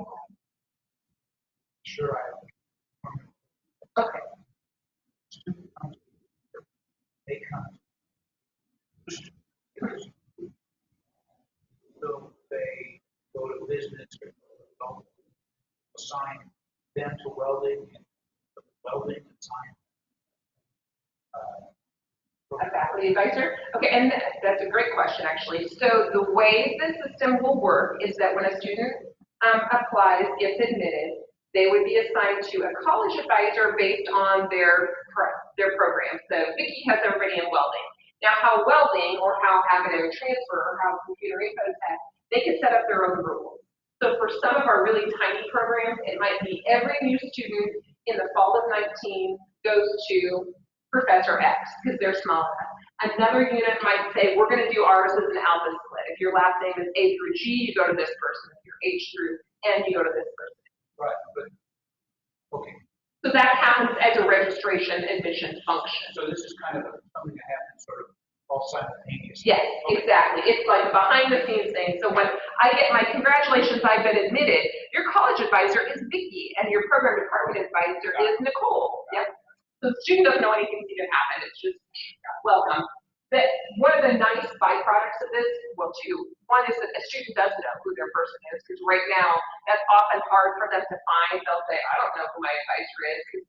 Sure, Okay. They come. So they go to business or assign them to welding and assign a faculty advisor? Okay, and that's a great question, actually. So the way the system will work is that when a student applies, gets admitted, they would be assigned to a college advisor based on their program. So Vickie has everybody in welding. Now, how welding or how academic transfer or how computer info tech, they can set up their own rules. So for some of our really tiny programs, it might be every new student in the fall of 19 goes to Professor X because they're small enough. Another unit might say, we're going to do ours as an alpha split. If your last name is A through G, you go to this person. If you're H through N, you go to this person. right, but okay. So that happens as a registration admission function. So this is kind of something that happens sort of all simultaneously. Yes, exactly. It's like a behind the scenes thing. So when I get my congratulations, I've been admitted, your college advisor is Vickie and your program department advisor is Nicole. Yep. So the student doesn't know anything's even happened. It's just welcome. But one of the nice byproducts of this, well, two. One is that the student does know who their person is, because right now that's often hard for them to find. They'll say, I don't know who my advisor is, because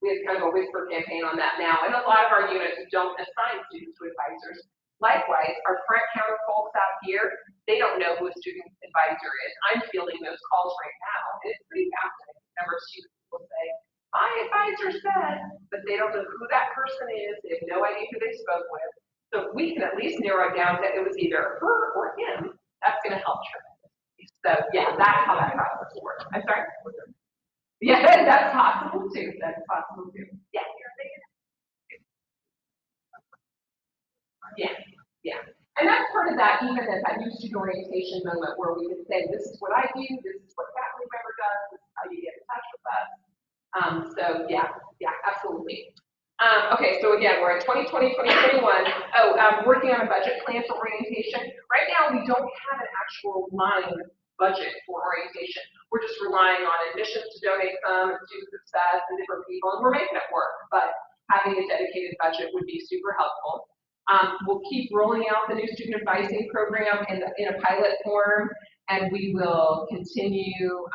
we have kind of a whisper campaign on that now. And a lot of our units don't assign students to advisors. Likewise, our front counter folks out here, they don't know who a student advisor is. I'm fielding those calls right now, and it's pretty fascinating. The number of students will say, my advisor said, but they don't know who that person is. They have no idea who they spoke with. So if we can at least narrow it down that it was either her or him, that's going to help tremendously. So yeah, that's how that process works. I'm sorry? Yeah, that's possible too. That's possible too. Yeah, you're saying? Yeah, yeah. And that's part of that, even at that new student orientation moment where we can say, this is what I do, this is what a faculty member does, this is how you get in touch with us. So yeah, absolutely. Okay, so again, we're at 2020, 2021. Working on a budget plan for orientation. Right now, we don't have an actual line budget for orientation. We're just relying on admissions to donate some, and student success, and different people, and we're making it work. But having a dedicated budget would be super helpful. We'll keep rolling out the new student advising program in a pilot form, and we will continue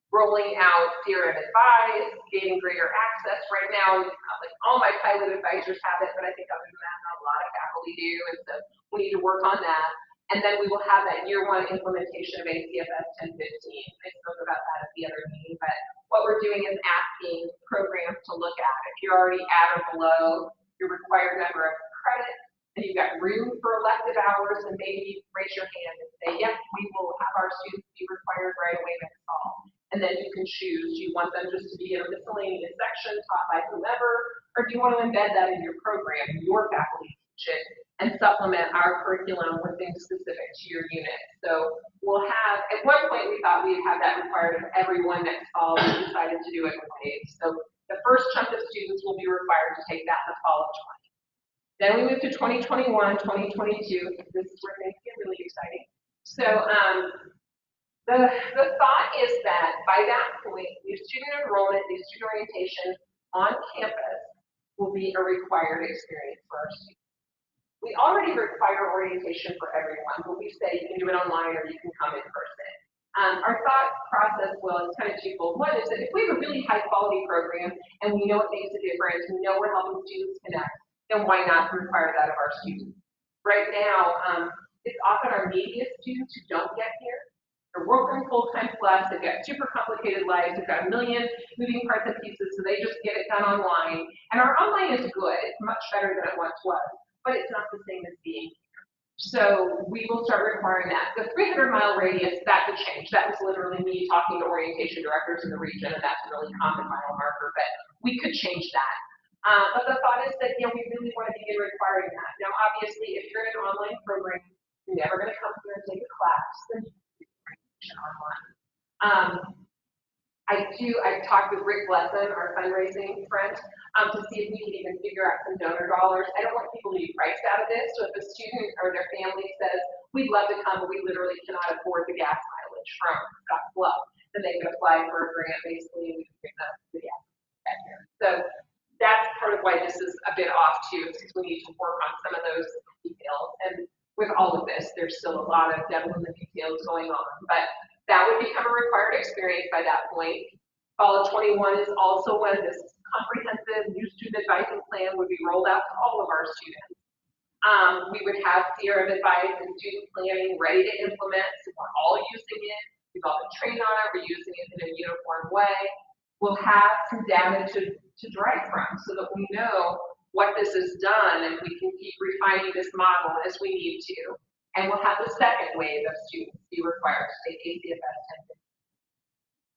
rolling out CRM advice, gaining greater access. Right now, like all my pilot advisors have it, but I think other than that, not a lot of faculty do, and so we need to work on that. And then we will have that year one implementation of ACFS 1015. I spoke about that at the other meeting, but what we're doing is asking programs to look at if you're already at or below your required number of credits, and you've got room for elective hours, and maybe raise your hand and say, yes, we will have our students be required right away next fall. And then you can choose, do you want them just to be in a miscellaneous section taught by whomever, or do you want to embed that in your program, your faculty teach it, and supplement our curriculum with things specific to your unit. So we'll have, at one point we thought we'd have that required of everyone next fall. We decided to do it in waves. So the first chunk of students will be required to take that in the fall of 20. Then we move to 2021, 2022. This is where things get really exciting. So the thought is that by that point, new student enrollment, new student orientation on campus will be a required experience for our students. We already require orientation for everyone, but we say you can do it online or you can come in person. Our thought process is kind of twofold. One is that if we have a really high quality program and we know it makes a difference, we know we're helping students connect, then why not require that of our students? Right now, it's often our media students who don't get here. They're working full-time plus, they've got super complicated lives, they've got a million moving parts and pieces, so they just get it done online. And our online is good, it's much better than it once was, but it's not the same as being here. So we will start requiring that. The 300-mile radius, that could change. That was literally me talking to orientation directors in the region, and that's a really common mile marker, but we could change that. But the thought is that, we really want to begin requiring that. Now, obviously, if you're in an online program, you're never going to come here and take a class, then online. I've talked with Rick Blesson, our fundraising friend, to see if we can even figure out some donor dollars. I don't want people to be priced out of this, so if a student or their family says, we'd love to come, but we literally cannot afford the gas mileage from Scotts Bluff, then they can apply for a grant, basically, and we can bring them the gas back here. So that's part of why this is a bit off too, because we need to work on some of those details. And with all of this, there's still a lot of devil in the details going on, but that would become a required experience by that point. Fall of 21 is also when this comprehensive new student advising plan would be rolled out to all of our students. We would have CRM advice and student planning ready to implement, so we're all using it. We've all been trained on it, we're using it in a uniform way. We'll have some data to derive from so that we know what this has done, and we can keep refining this model as we need to. And we'll have the second wave of students be required to take ACFS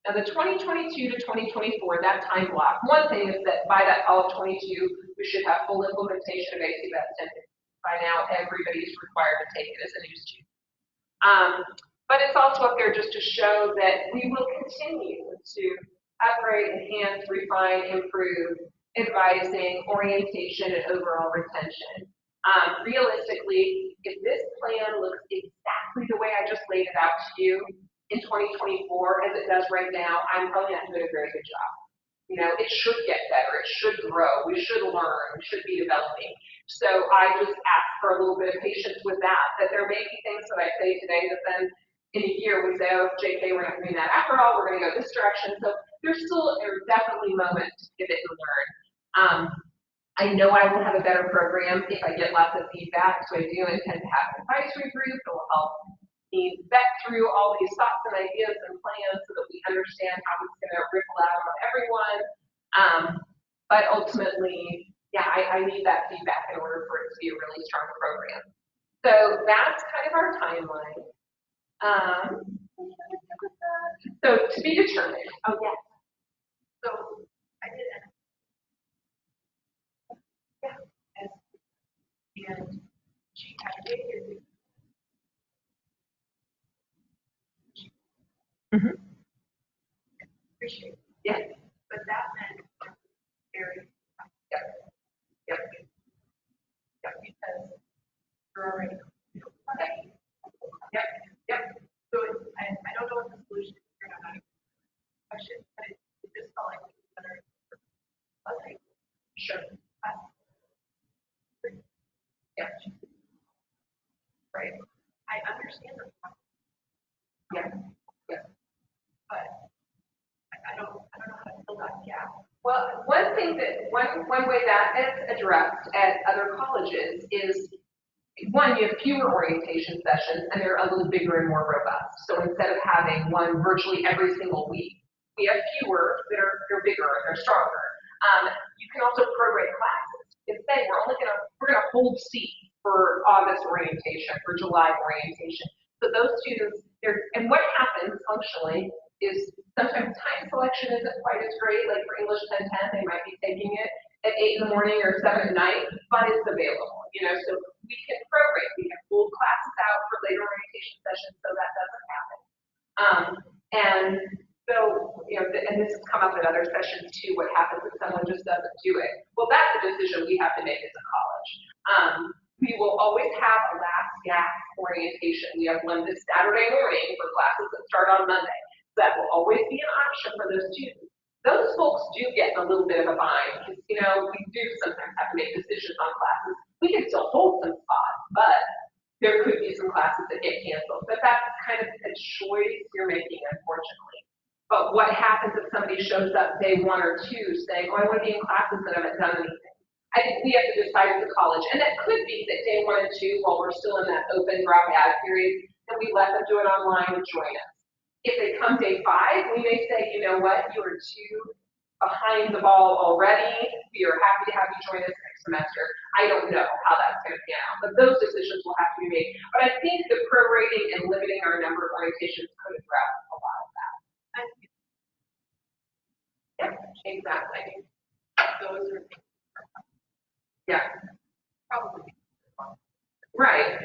10. Now the 2022 to 2024, that time block, one thing is that by that fall of 22, we should have full implementation of ACFS 10. By now, everybody's required to take it as a new student. But it's also up there just to show that we will continue to upgrade, enhance, refine, improve advising, orientation, and overall retention. Realistically, if this plan looks exactly the way I just laid it out to you in 2024 as it does right now, I'm probably not doing a very good job. It should get better, it should grow, we should learn, we should be developing. So I just ask for a little bit of patience with that there may be things that I say today that then in a year we say, oh, JK, we're not doing that after all, we're going to go this direction. So there are definitely moments to pivot and learn. I know I will have a better program if I get lots of feedback, so I do intend to have an advisory group that will help me vet through all these thoughts and ideas and plans so that we understand how it's going to ripple out on everyone. But ultimately, I need that feedback in order for it to be a really strong program. So that's kind of our timeline. So to be determined. Oh, yes. So I did that. Yeah. And she had a big appreciate it. Yes. But that meant very yep. Because we're already okay. Yep. So I don't know what the solution is. I should, but it just felt like it was better. Okay. the things that, one way that is addressed at other colleges is, one, you have fewer orientation sessions and they're a little bigger and more robust. So instead of having one virtually every single week, we have fewer that are, they're bigger and they're stronger. You can also prorate classes. You can say we're gonna hold seats for August orientation, for July orientation. So those students, and what happens functionally is sometimes time selection isn't quite as great. Like for English 1010, they might be taking it at 8 in the morning or 7 at night, but it's available, so we can prorate, we can pull classes out for later orientation sessions so that doesn't happen. And so, and this has come up in other sessions too, what happens if someone just doesn't do it? Well, that's a decision we have to make as a college. We will always have a last gap orientation. We have one this Saturday morning for classes that start on Monday. That will always be an option for those students. Those folks do get a little bit of a bind because, we do sometimes have to make decisions on classes. We can still hold some spots, but there could be some classes that get canceled. But that's kind of a choice you're making, unfortunately. But what happens if somebody shows up day 1 or 2 saying, oh, I want to be in classes that haven't done anything? I think we have to decide as a college. And that could be that day 1 and 2, while we're still in that open drop ad period, that we let them do it online and join us. If they come day 5, we may say, you know what, you are too behind the ball already. We are happy to have you join us next semester. I don't know how that's going to pan out, but those decisions will have to be made. But I think the prorating and limiting our number of orientations could address a lot of that. Yeah, exactly. Those are yeah. probably right.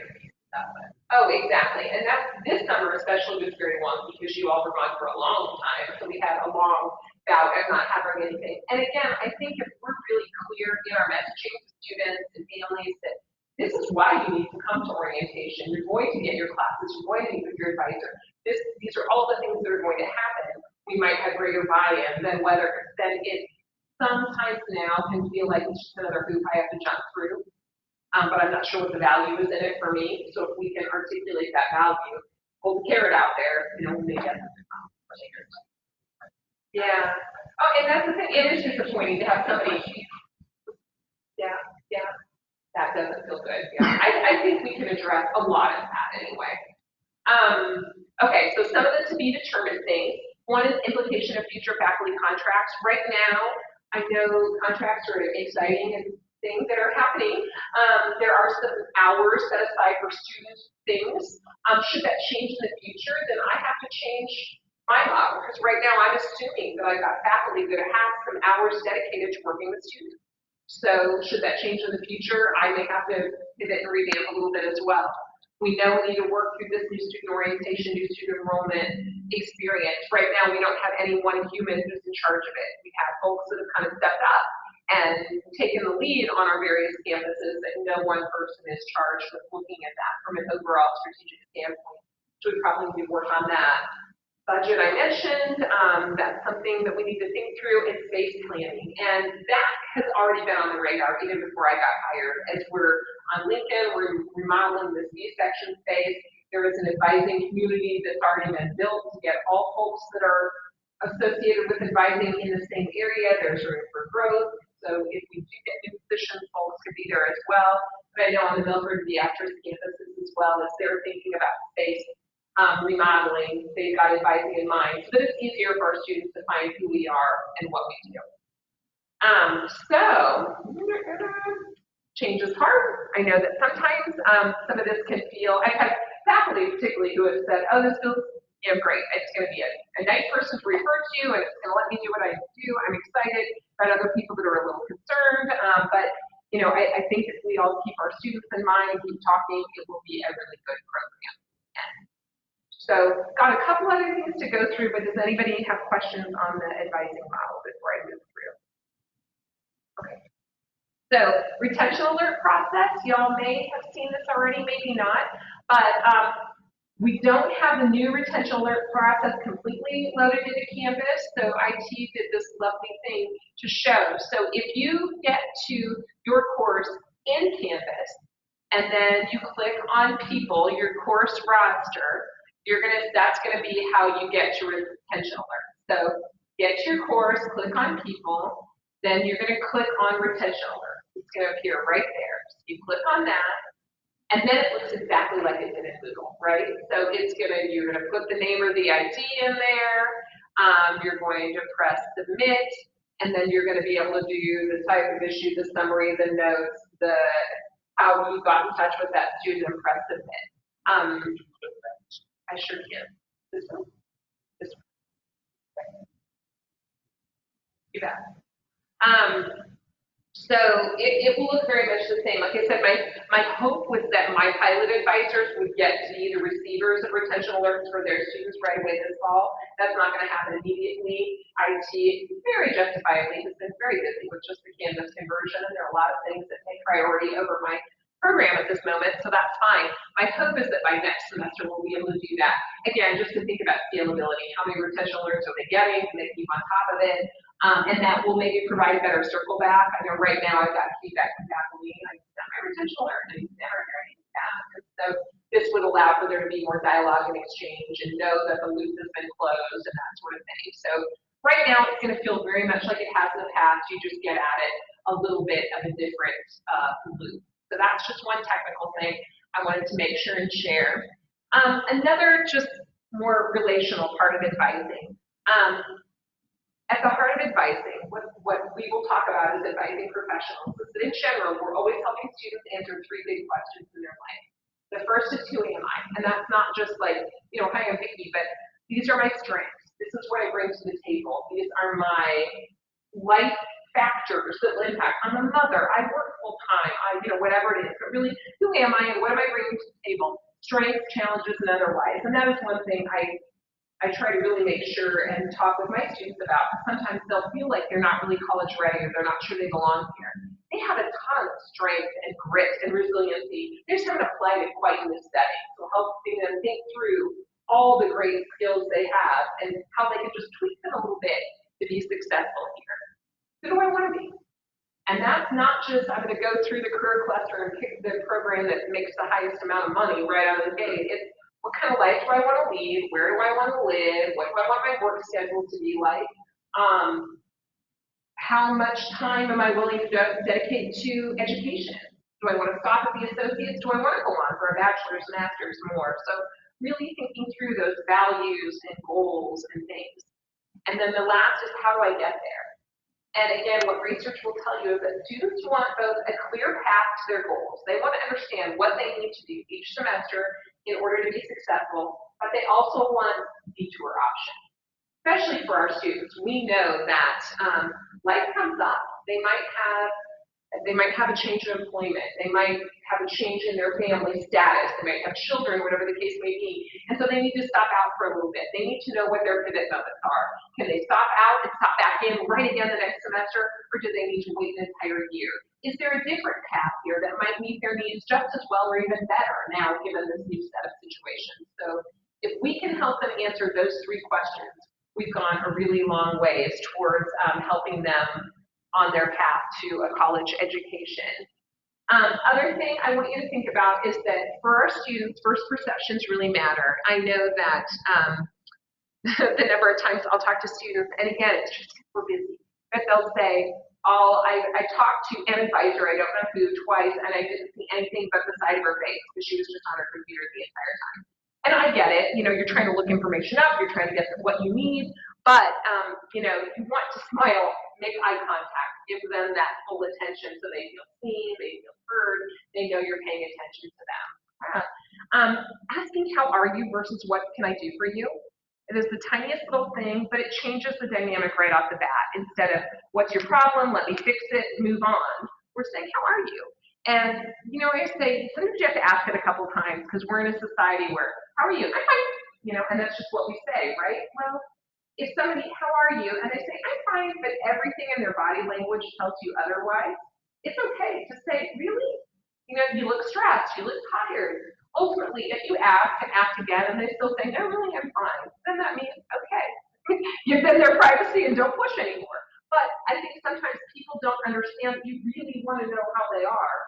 Oh, exactly. And this summer especially was very long because you all were gone for a long time. So we had a long bout of not having anything. And again, I think if we're really clear in our messaging to students and families that this is why you need to come to orientation. You're going to get your classes, you're going to meet with your advisor. These are all the things that are going to happen. We might have greater buy-in than it sometimes now can feel like it's just another hoop I have to jump through. But I'm not sure what the value is in it for me. So if we can articulate that value, hold the carrot out there, maybe that's yeah. Oh, and that's the thing. It is disappointing to have somebody. Yeah. That doesn't feel good. Yeah. I think we can address a lot of that anyway. Okay, so some of the to be determined things. One is implication of future faculty contracts. Right now, I know contracts are exciting and things that are happening. There are some hours set aside for student things. Should that change in the future, then I have to change my model, because right now I'm assuming that I've got faculty that have some hours dedicated to working with students. So should that change in the future, I may have to pivot and revamp a little bit as well. We know we need to work through this new student orientation, new student enrollment experience. Right now, we don't have any one human who's in charge of it. We have folks that have kind of stepped up and taken the lead on our various campuses, and no one person is charged with looking at that from an overall strategic standpoint. So we probably need to work on that. Budget I mentioned, that's something that we need to think through, and space planning. And that has already been on the radar even before I got hired. As we're on Lincoln, we're remodeling this B-section space. There is an advising community that's already been built to get all folks that are associated with advising in the same area. There's room for growth. So if we do get new positions, folks could be there as well. But I know on the Milford Beatrice campuses as well, as they're thinking about space remodeling, they've got advising in mind, so that it's easier for our students to find who we are and what we do. So, change is hard. I know that sometimes some of this can feel, I've had faculty particularly who have said, oh, this feels great. It's going to be a nice person to refer to, and it's going to let me do what I do. I'm excited. But other people that are a little concerned. But I think if we all keep our students in mind and keep talking, it will be a really good program. So got a couple other things to go through, but does anybody have questions on the advising model before I move through? Okay. So retention alert process, y'all may have seen this already, maybe not, but we don't have the new retention alert process completely loaded into Canvas, so IT did this lovely thing to show. So if you get to your course in Canvas, and then you click on people, your course roster, that's gonna be how you get to retention alert. So get to your course, click on people, Then you're going to click on retention alert. It's going to appear right there. So you click on that, and then it looks exactly like it did in Google, right? So you're gonna put the name or the ID in there, you're going to press submit, and then you're gonna be able to do the type of issue, the summary, the notes, how you got in touch with that student and press submit. I sure can. This one? This one. You bet. So it will look very much the same. Like I said, my hope was that my pilot advisors would get to be the receivers of retention alerts for their students right away this fall. That's not going to happen immediately. IT, very justifiably, has been very busy with just the Canvas conversion, and there are a lot of things that take priority over my program at this moment, so that's fine. My hope is that by next semester we'll be able to do that. Again, just to think about scalability. How many retention alerts are they getting? Can they keep on top of it? And that will maybe provide a better circle back. I know right now I've got feedback from faculty, I got my retention alert, and never heard anything back. So this would allow for there to be more dialogue and exchange and know that the loop has been closed and that sort of thing. So right now it's going to feel very much like it has in the past. You just get at it a little bit of a different loop. So that's just one technical thing I wanted to make sure and share. Another just more relational part of advising. At the heart of advising, what we will talk about is advising professionals. Is that in general, we're always helping students answer three big questions in their life. The first is, who am I? And that's not just like, hi, I'm Vickie, but these are my strengths. This is what I bring to the table. These are my life factors that will impact. I'm a mother. I work full time. Whatever it is. But really, who am I and what am I bringing to the table? Strengths, challenges, and otherwise. And that is one thing I try to really make sure and talk with my students about. Sometimes they'll feel like they're not really college ready or they're not sure they belong here. They have a ton of strength and grit and resiliency. They just haven't applied it quite in this setting. So helping them think through all the great skills they have and how they can just tweak them a little bit to be successful here. Who do I want to be? And that's not just, I'm going to go through the career cluster and pick the program that makes the highest amount of money right out of the gate. It's what kind of life do I want to lead? Where do I want to live? What do I want my work schedule to be like? How much time am I willing to dedicate to education? Do I want to stop at the associates? Do I want to go on for a bachelor's, master's, more? So really thinking through those values and goals and things. And then the last is, how do I get there? And again, what research will tell you is that students want both a clear path to their goals. They want to understand what they need to do each semester in order to be successful, but they also want detour options, especially for our students. We know that life comes up. They might have a change in employment. They might have a change in their family status. They might have children, whatever the case may be. And so they need to stop out for a little bit. They need to know what their pivot moments are. Can they stop out and stop back in right again the next semester, or do they need to wait an entire year? Is there a different path here that might meet their needs just as well or even better now given this new set of situations? So if we can help them answer those three questions, we've gone a really long ways towards helping them on their path to a college education. Other thing I want you to think about is that for our students, first perceptions really matter. I know that the number of times I'll talk to students, and again, it's just super busy, that they'll say, I talked to an advisor, I don't know who, twice, and I didn't see anything but the side of her face because she was just on her computer the entire time. And I get it, you're trying to look information up, you're trying to get what you need, but you want to smile, make eye contact, give them that full attention so they feel seen, they feel heard, they know you're paying attention to them. Asking how are you versus what can I do for you? It is the tiniest little thing, but it changes the dynamic right off the bat. Instead of, what's your problem, let me fix it, move on, we're saying, how are you? And, I say, sometimes you have to ask it a couple times because we're in a society where, how are you? I'm fine, and that's just what we say, right? Well, if somebody, how are you? And they say, I'm fine, but everything in their body language tells you otherwise, it's okay to say, really? You look stressed, you look tired. Ultimately, if you ask and ask again and they still say, no, really, I'm fine, then that means, okay, give them their privacy and don't push anymore. But I think sometimes people don't understand that you really want to know how they are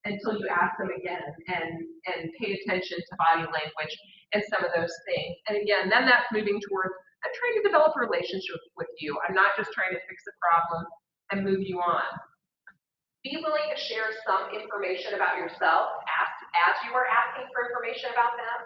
until you ask them again and pay attention to body language and some of those things. And again, then that's moving towards, I'm trying to develop a relationship with you. I'm not just trying to fix a problem. and move you on. Be willing to share some information about yourself as you are asking for information about them.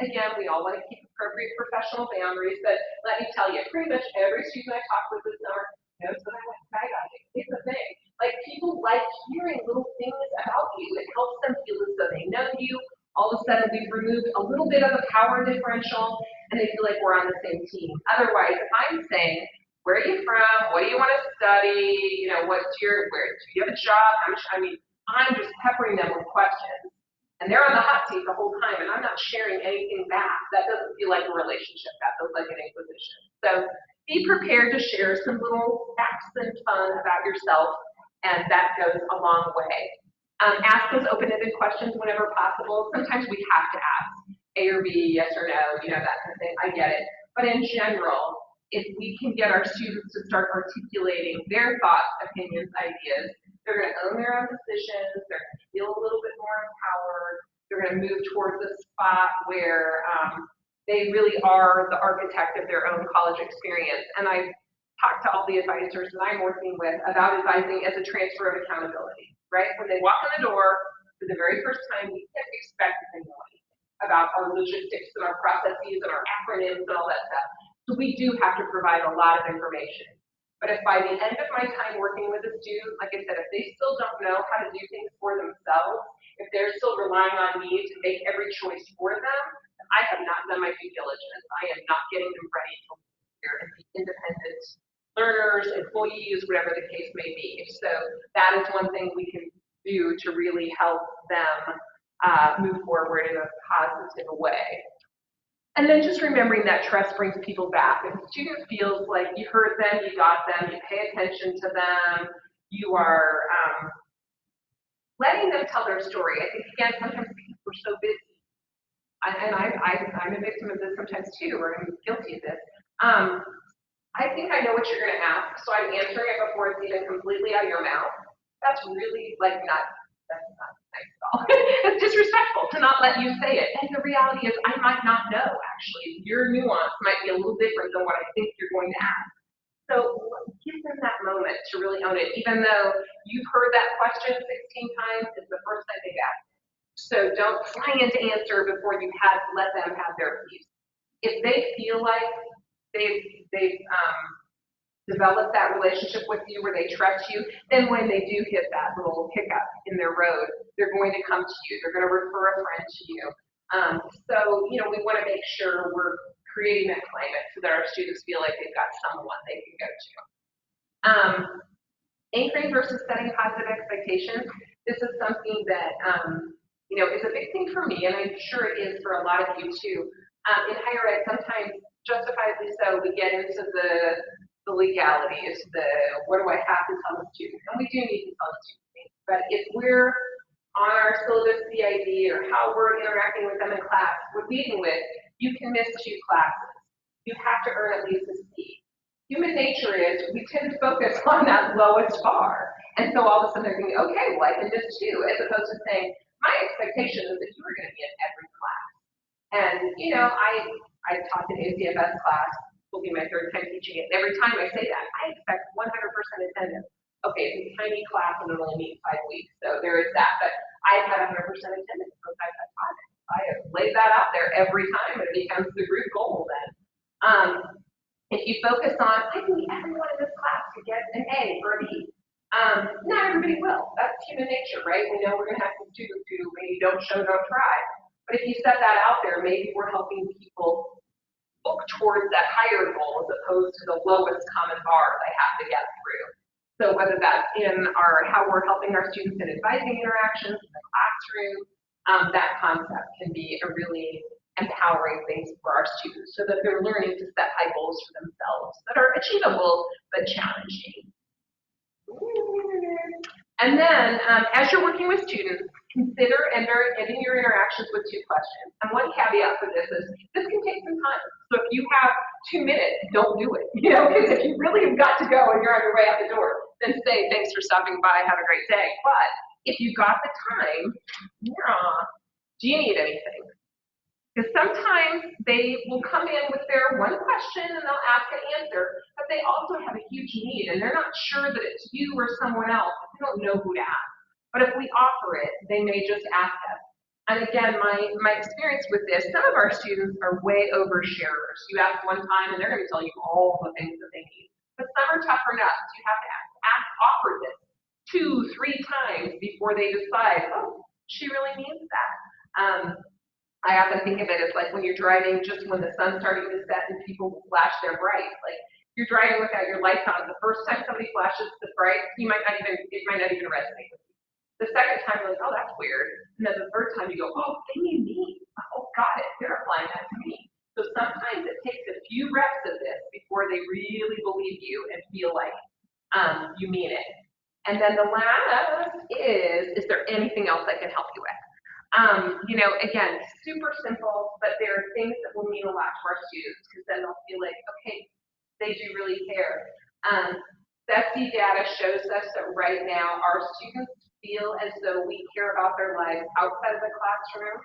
Again, we all want to keep appropriate professional boundaries, but let me tell you, pretty much every student I talk with this summer knows that I like skydiving. It's a thing. Like, people like hearing little things about you. It helps them feel as though they know you. All of a sudden, we've removed a little bit of a power differential, and they feel like we're on the same team. Otherwise, if I'm saying, where are you from? What do you want to study? You know, where do you have a job? I'm just peppering them with questions. And they're on the hot seat the whole time, and I'm not sharing anything back. That doesn't feel like a relationship. That feels like an inquisition. So be prepared to share some little facts and fun about yourself, and that goes a long way. Ask those open-ended questions whenever possible. Sometimes we have to ask A or B, yes or no, that kind of thing. I get it. But in general, if we can get our students to start articulating their thoughts, opinions, ideas, they're going to own their own decisions, they're going to feel a little bit more empowered, they're going to move towards a spot where they really are the architect of their own college experience. And I talk to all the advisors that I'm working with about advising as a transfer of accountability, right? When they walk in the door for the very first time, we can't expect that they know anything about our logistics and our processes and our acronyms and all that stuff. So we do have to provide a lot of information. But if by the end of my time working with a student, like I said, if they still don't know how to do things for themselves, if they're still relying on me to make every choice for them, then I have not done my due diligence. I am not getting them ready to and be independent learners, employees, whatever the case may be. So that is one thing we can do to really help them move forward in a positive way. And then just remembering that trust brings people back. If a student feels like you heard them, you got them, you pay attention to them, you are letting them tell their story. I think, again, sometimes people are so busy. And I'm a victim of this sometimes too, or I'm guilty of this. I think I know what you're going to ask, so I'm answering it before it's even completely out of your mouth. That's really that's not nice at all. It's disrespectful to not let you say it. And the reality is I might not know, actually. Your nuance might be a little different than what I think you're going to ask. So give them that moment to really own it, even though you've heard that question 16 times, it's the first time they've asked it. So don't fly into answer before you let them have their piece. If they feel like they've develop that relationship with you where they trust you, then when they do hit that little hiccup in their road, they're going to come to you. They're going to refer a friend to you. So, we want to make sure we're creating that climate so that our students feel like they've got someone they can go to. Anchoring versus setting positive expectations. This is something that, is a big thing for me, and I'm sure it is for a lot of you too. In higher ed, sometimes justifiably so, we get into the legalities, what do I have to tell the student? And we do need to tell the student things. But if we're on our syllabus CID or how we're interacting with them in class, we're leading with, you can miss 2 classes. You have to earn at least a C. Human nature is we tend to focus on that lowest bar. And so all of a sudden they're thinking, okay, well I can miss 2, as opposed to saying, my expectation is that you are going to be in every class. And, I taught an ACFS class, will be my 3rd time teaching it. And every time I say that, I expect 100% attendance. Okay, it's a tiny class and it'll only meet 5 weeks, so there is that. But I've had 100% attendance most times I've taught it. I have laid that out there every time, and it becomes the group goal then. If you focus on, I need everyone in this class to get an A or a B. Not everybody will. That's human nature, right? We know we're going to have some students who maybe don't show, don't try. But if you set that out there, maybe we're helping people look towards that higher goal as opposed to the lowest common bar they have to get through. So whether that's in how we're helping our students in advising interactions in the classroom, that concept can be a really empowering thing for our students so that they're learning to set high goals for themselves that are achievable but challenging. And then, as you're working with students, consider ending your interactions with 2 questions. And one caveat for this is, this can take some time. So if you have 2 minutes, don't do it. Because if you really have got to go and you're on your way out the door, then say, thanks for stopping by, have a great day. But if you got the time, do you need anything? Because sometimes they will come in with their one question and they'll ask and answer, but they also have a huge need and they're not sure that it's you or someone else. They don't know who to ask. But if we offer it, they may just ask us. And again, my experience with this, some of our students are way oversharers. You ask one time and they're going to tell you all the things that they need. But some are tougher nuts. You have to offer this 2, 3 times before they decide, oh, she really needs that. I often think of it as like when you're driving just when the sun's starting to set and people flash their brights. Like you're driving without your lights on. The first time somebody flashes the brights, it might not even resonate with you. The second time, you're like, oh, that's weird. And then the third time, you go, oh, they need me. Oh, got it. They're applying that to me. So sometimes it takes a few reps of this before they really believe you and feel like you mean it. And then the last is there anything else I can help you with? Again, super simple, but there are things that will mean a lot to our students because then they'll feel like, okay, they do really care. SETI data shows us that right now our students feel as though we care about their lives outside of the classroom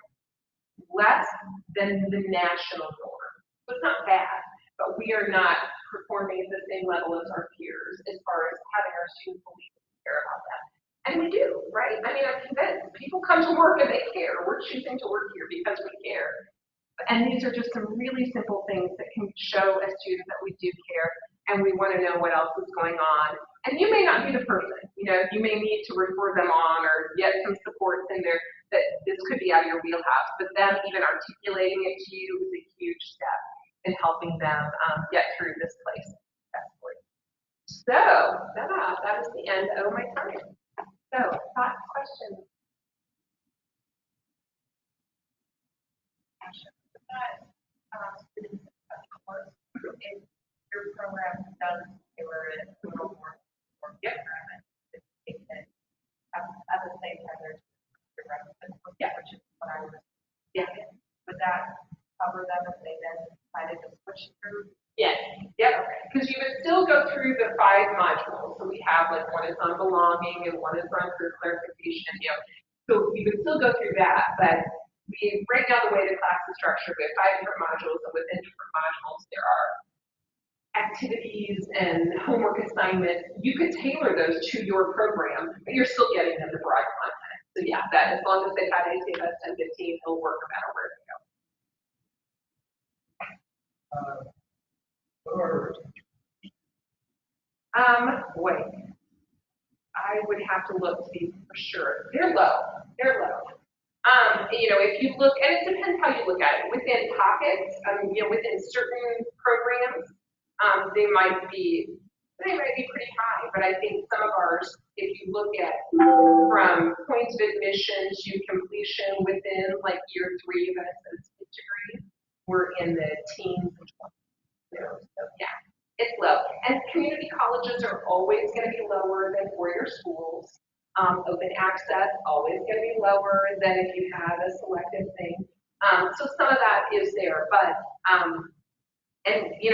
less than the national norm. So it's not bad, but we are not performing at the same level as our peers as far as having our students believe we care about them. And we do, right? I mean, I'm convinced people come to work and they care. We're choosing to work here because we care. And these are just some really simple things that can show a student that we do care and we want to know what else is going on. And you may not be the person, you may need to refer them on or get some supports in there that this could be out of your wheelhouse, but them even articulating it to you is a huge step in helping them get through this place successfully. So that is the end of my time. So thoughts, questions? Students, of course, if your program does tailor it a little more program, it can at the same time there's which is what I was thinking. Would that cover them if they then decided to switch through? Yes. Yep. Because you would still go through the 5 modules. So we have like one is on belonging and one is on career clarification. So you would still go through that, but right now the way the class is structured, we have 5 different modules, and within different modules there are activities and homework assignments. You could tailor those to your program, but you're still getting them the broad content. So yeah, that as long as they've had ACMS 1015, it'll work no matter where they go. Boy, I would have to look to be for sure. They're low. If you look, and it depends how you look at it. Within pockets, within certain programs, they might be pretty high. But I think some of ours, if you look at from points of admission to completion within like year 3 of an associate degree, we're in the teens and 20s. So yeah. It's low. And community colleges are always going to be lower than 4-year schools. Open access, always going to be lower than if you have a selective thing. So some of that is there, but,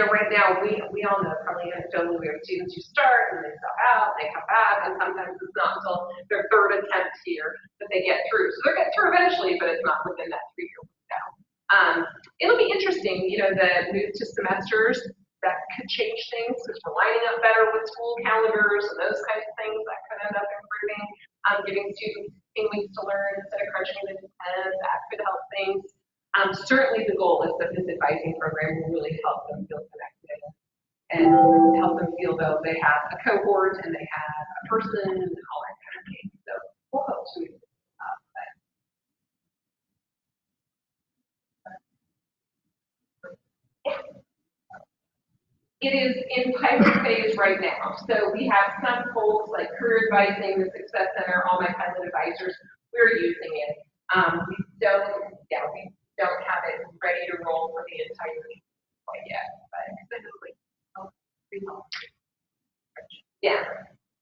right now we all know probably anecdotally we have students who start and they drop out, they come back, and sometimes it's not until their 3rd attempt here that they get through. So they're getting through eventually, but it's not within that 3-year window. It'll be interesting, the move to semesters, that could change things because we're lining up better with school calendars and those kinds of things that could end up improving, giving students 15 weeks to learn instead of crunching it into 10, that could help things. Certainly the goal is that this advising program will really help them feel connected and help them feel though they have a cohort and they have a person and all that kind of thing. So we'll hope to It is in pilot phase right now. So we have some folks like Career Advising, the Success Center, all my pilot advisors, we're using it. We don't have it ready to roll for the entire week quite yet, but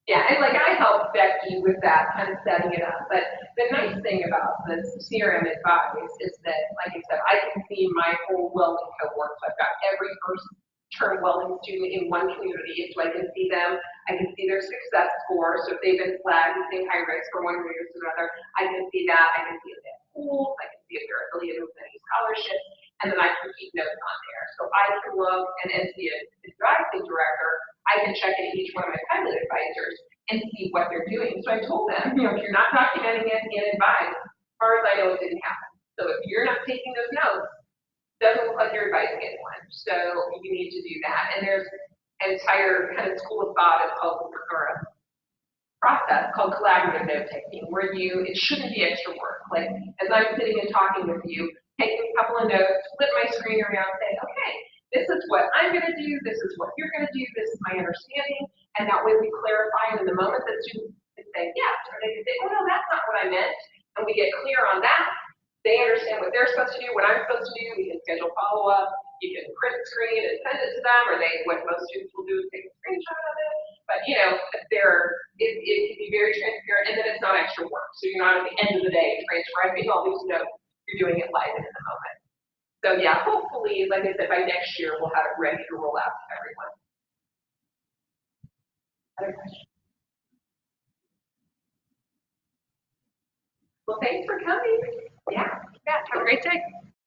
and like I helped Vickie with that, kind of setting it up. But the nice thing about this CRM advice is that, like I said, I can see my whole welding cohort. So I've got every first term welding student in one community, so I can see them. I can see their success score. So if they've been flagged as being high risk for one reason or another, I can see that. I can see if they have pools. I can see if they're affiliated with any scholarships. and then I can keep notes on there. So I can look, and as the advising director, I can check in each one of my pilot advisors and see what they're doing. So I told them, if you're not documenting it in advice, as far as I know, it didn't happen. So if you're not taking those notes, it doesn't look like you're advising anyone. So you need to do that. And there's an entire kind of school of thought, it's called, or a process called collaborative note taking, where it shouldn't be extra work. Like, as I'm sitting and talking with you, taking a couple of notes, flip my screen around, say, okay, this is what I'm going to do, this is what you're going to do, this is my understanding, and that way we clarify, and in the moment that students can say yes, or they can say, oh no, that's not what I meant, and we get clear on that, they understand what they're supposed to do, what I'm supposed to do, we can schedule follow-up, you can print screen and send it to them, or what most students will do is take a screenshot of it, but it can be very transparent, and then it's not extra work, so you're not at the end of the day transcribing all these notes, you're doing it live and in the moment. So yeah, hopefully, like I said, by next year, we'll have it ready to roll out to everyone. Other questions? Well, thanks for coming. Yeah, have a great day.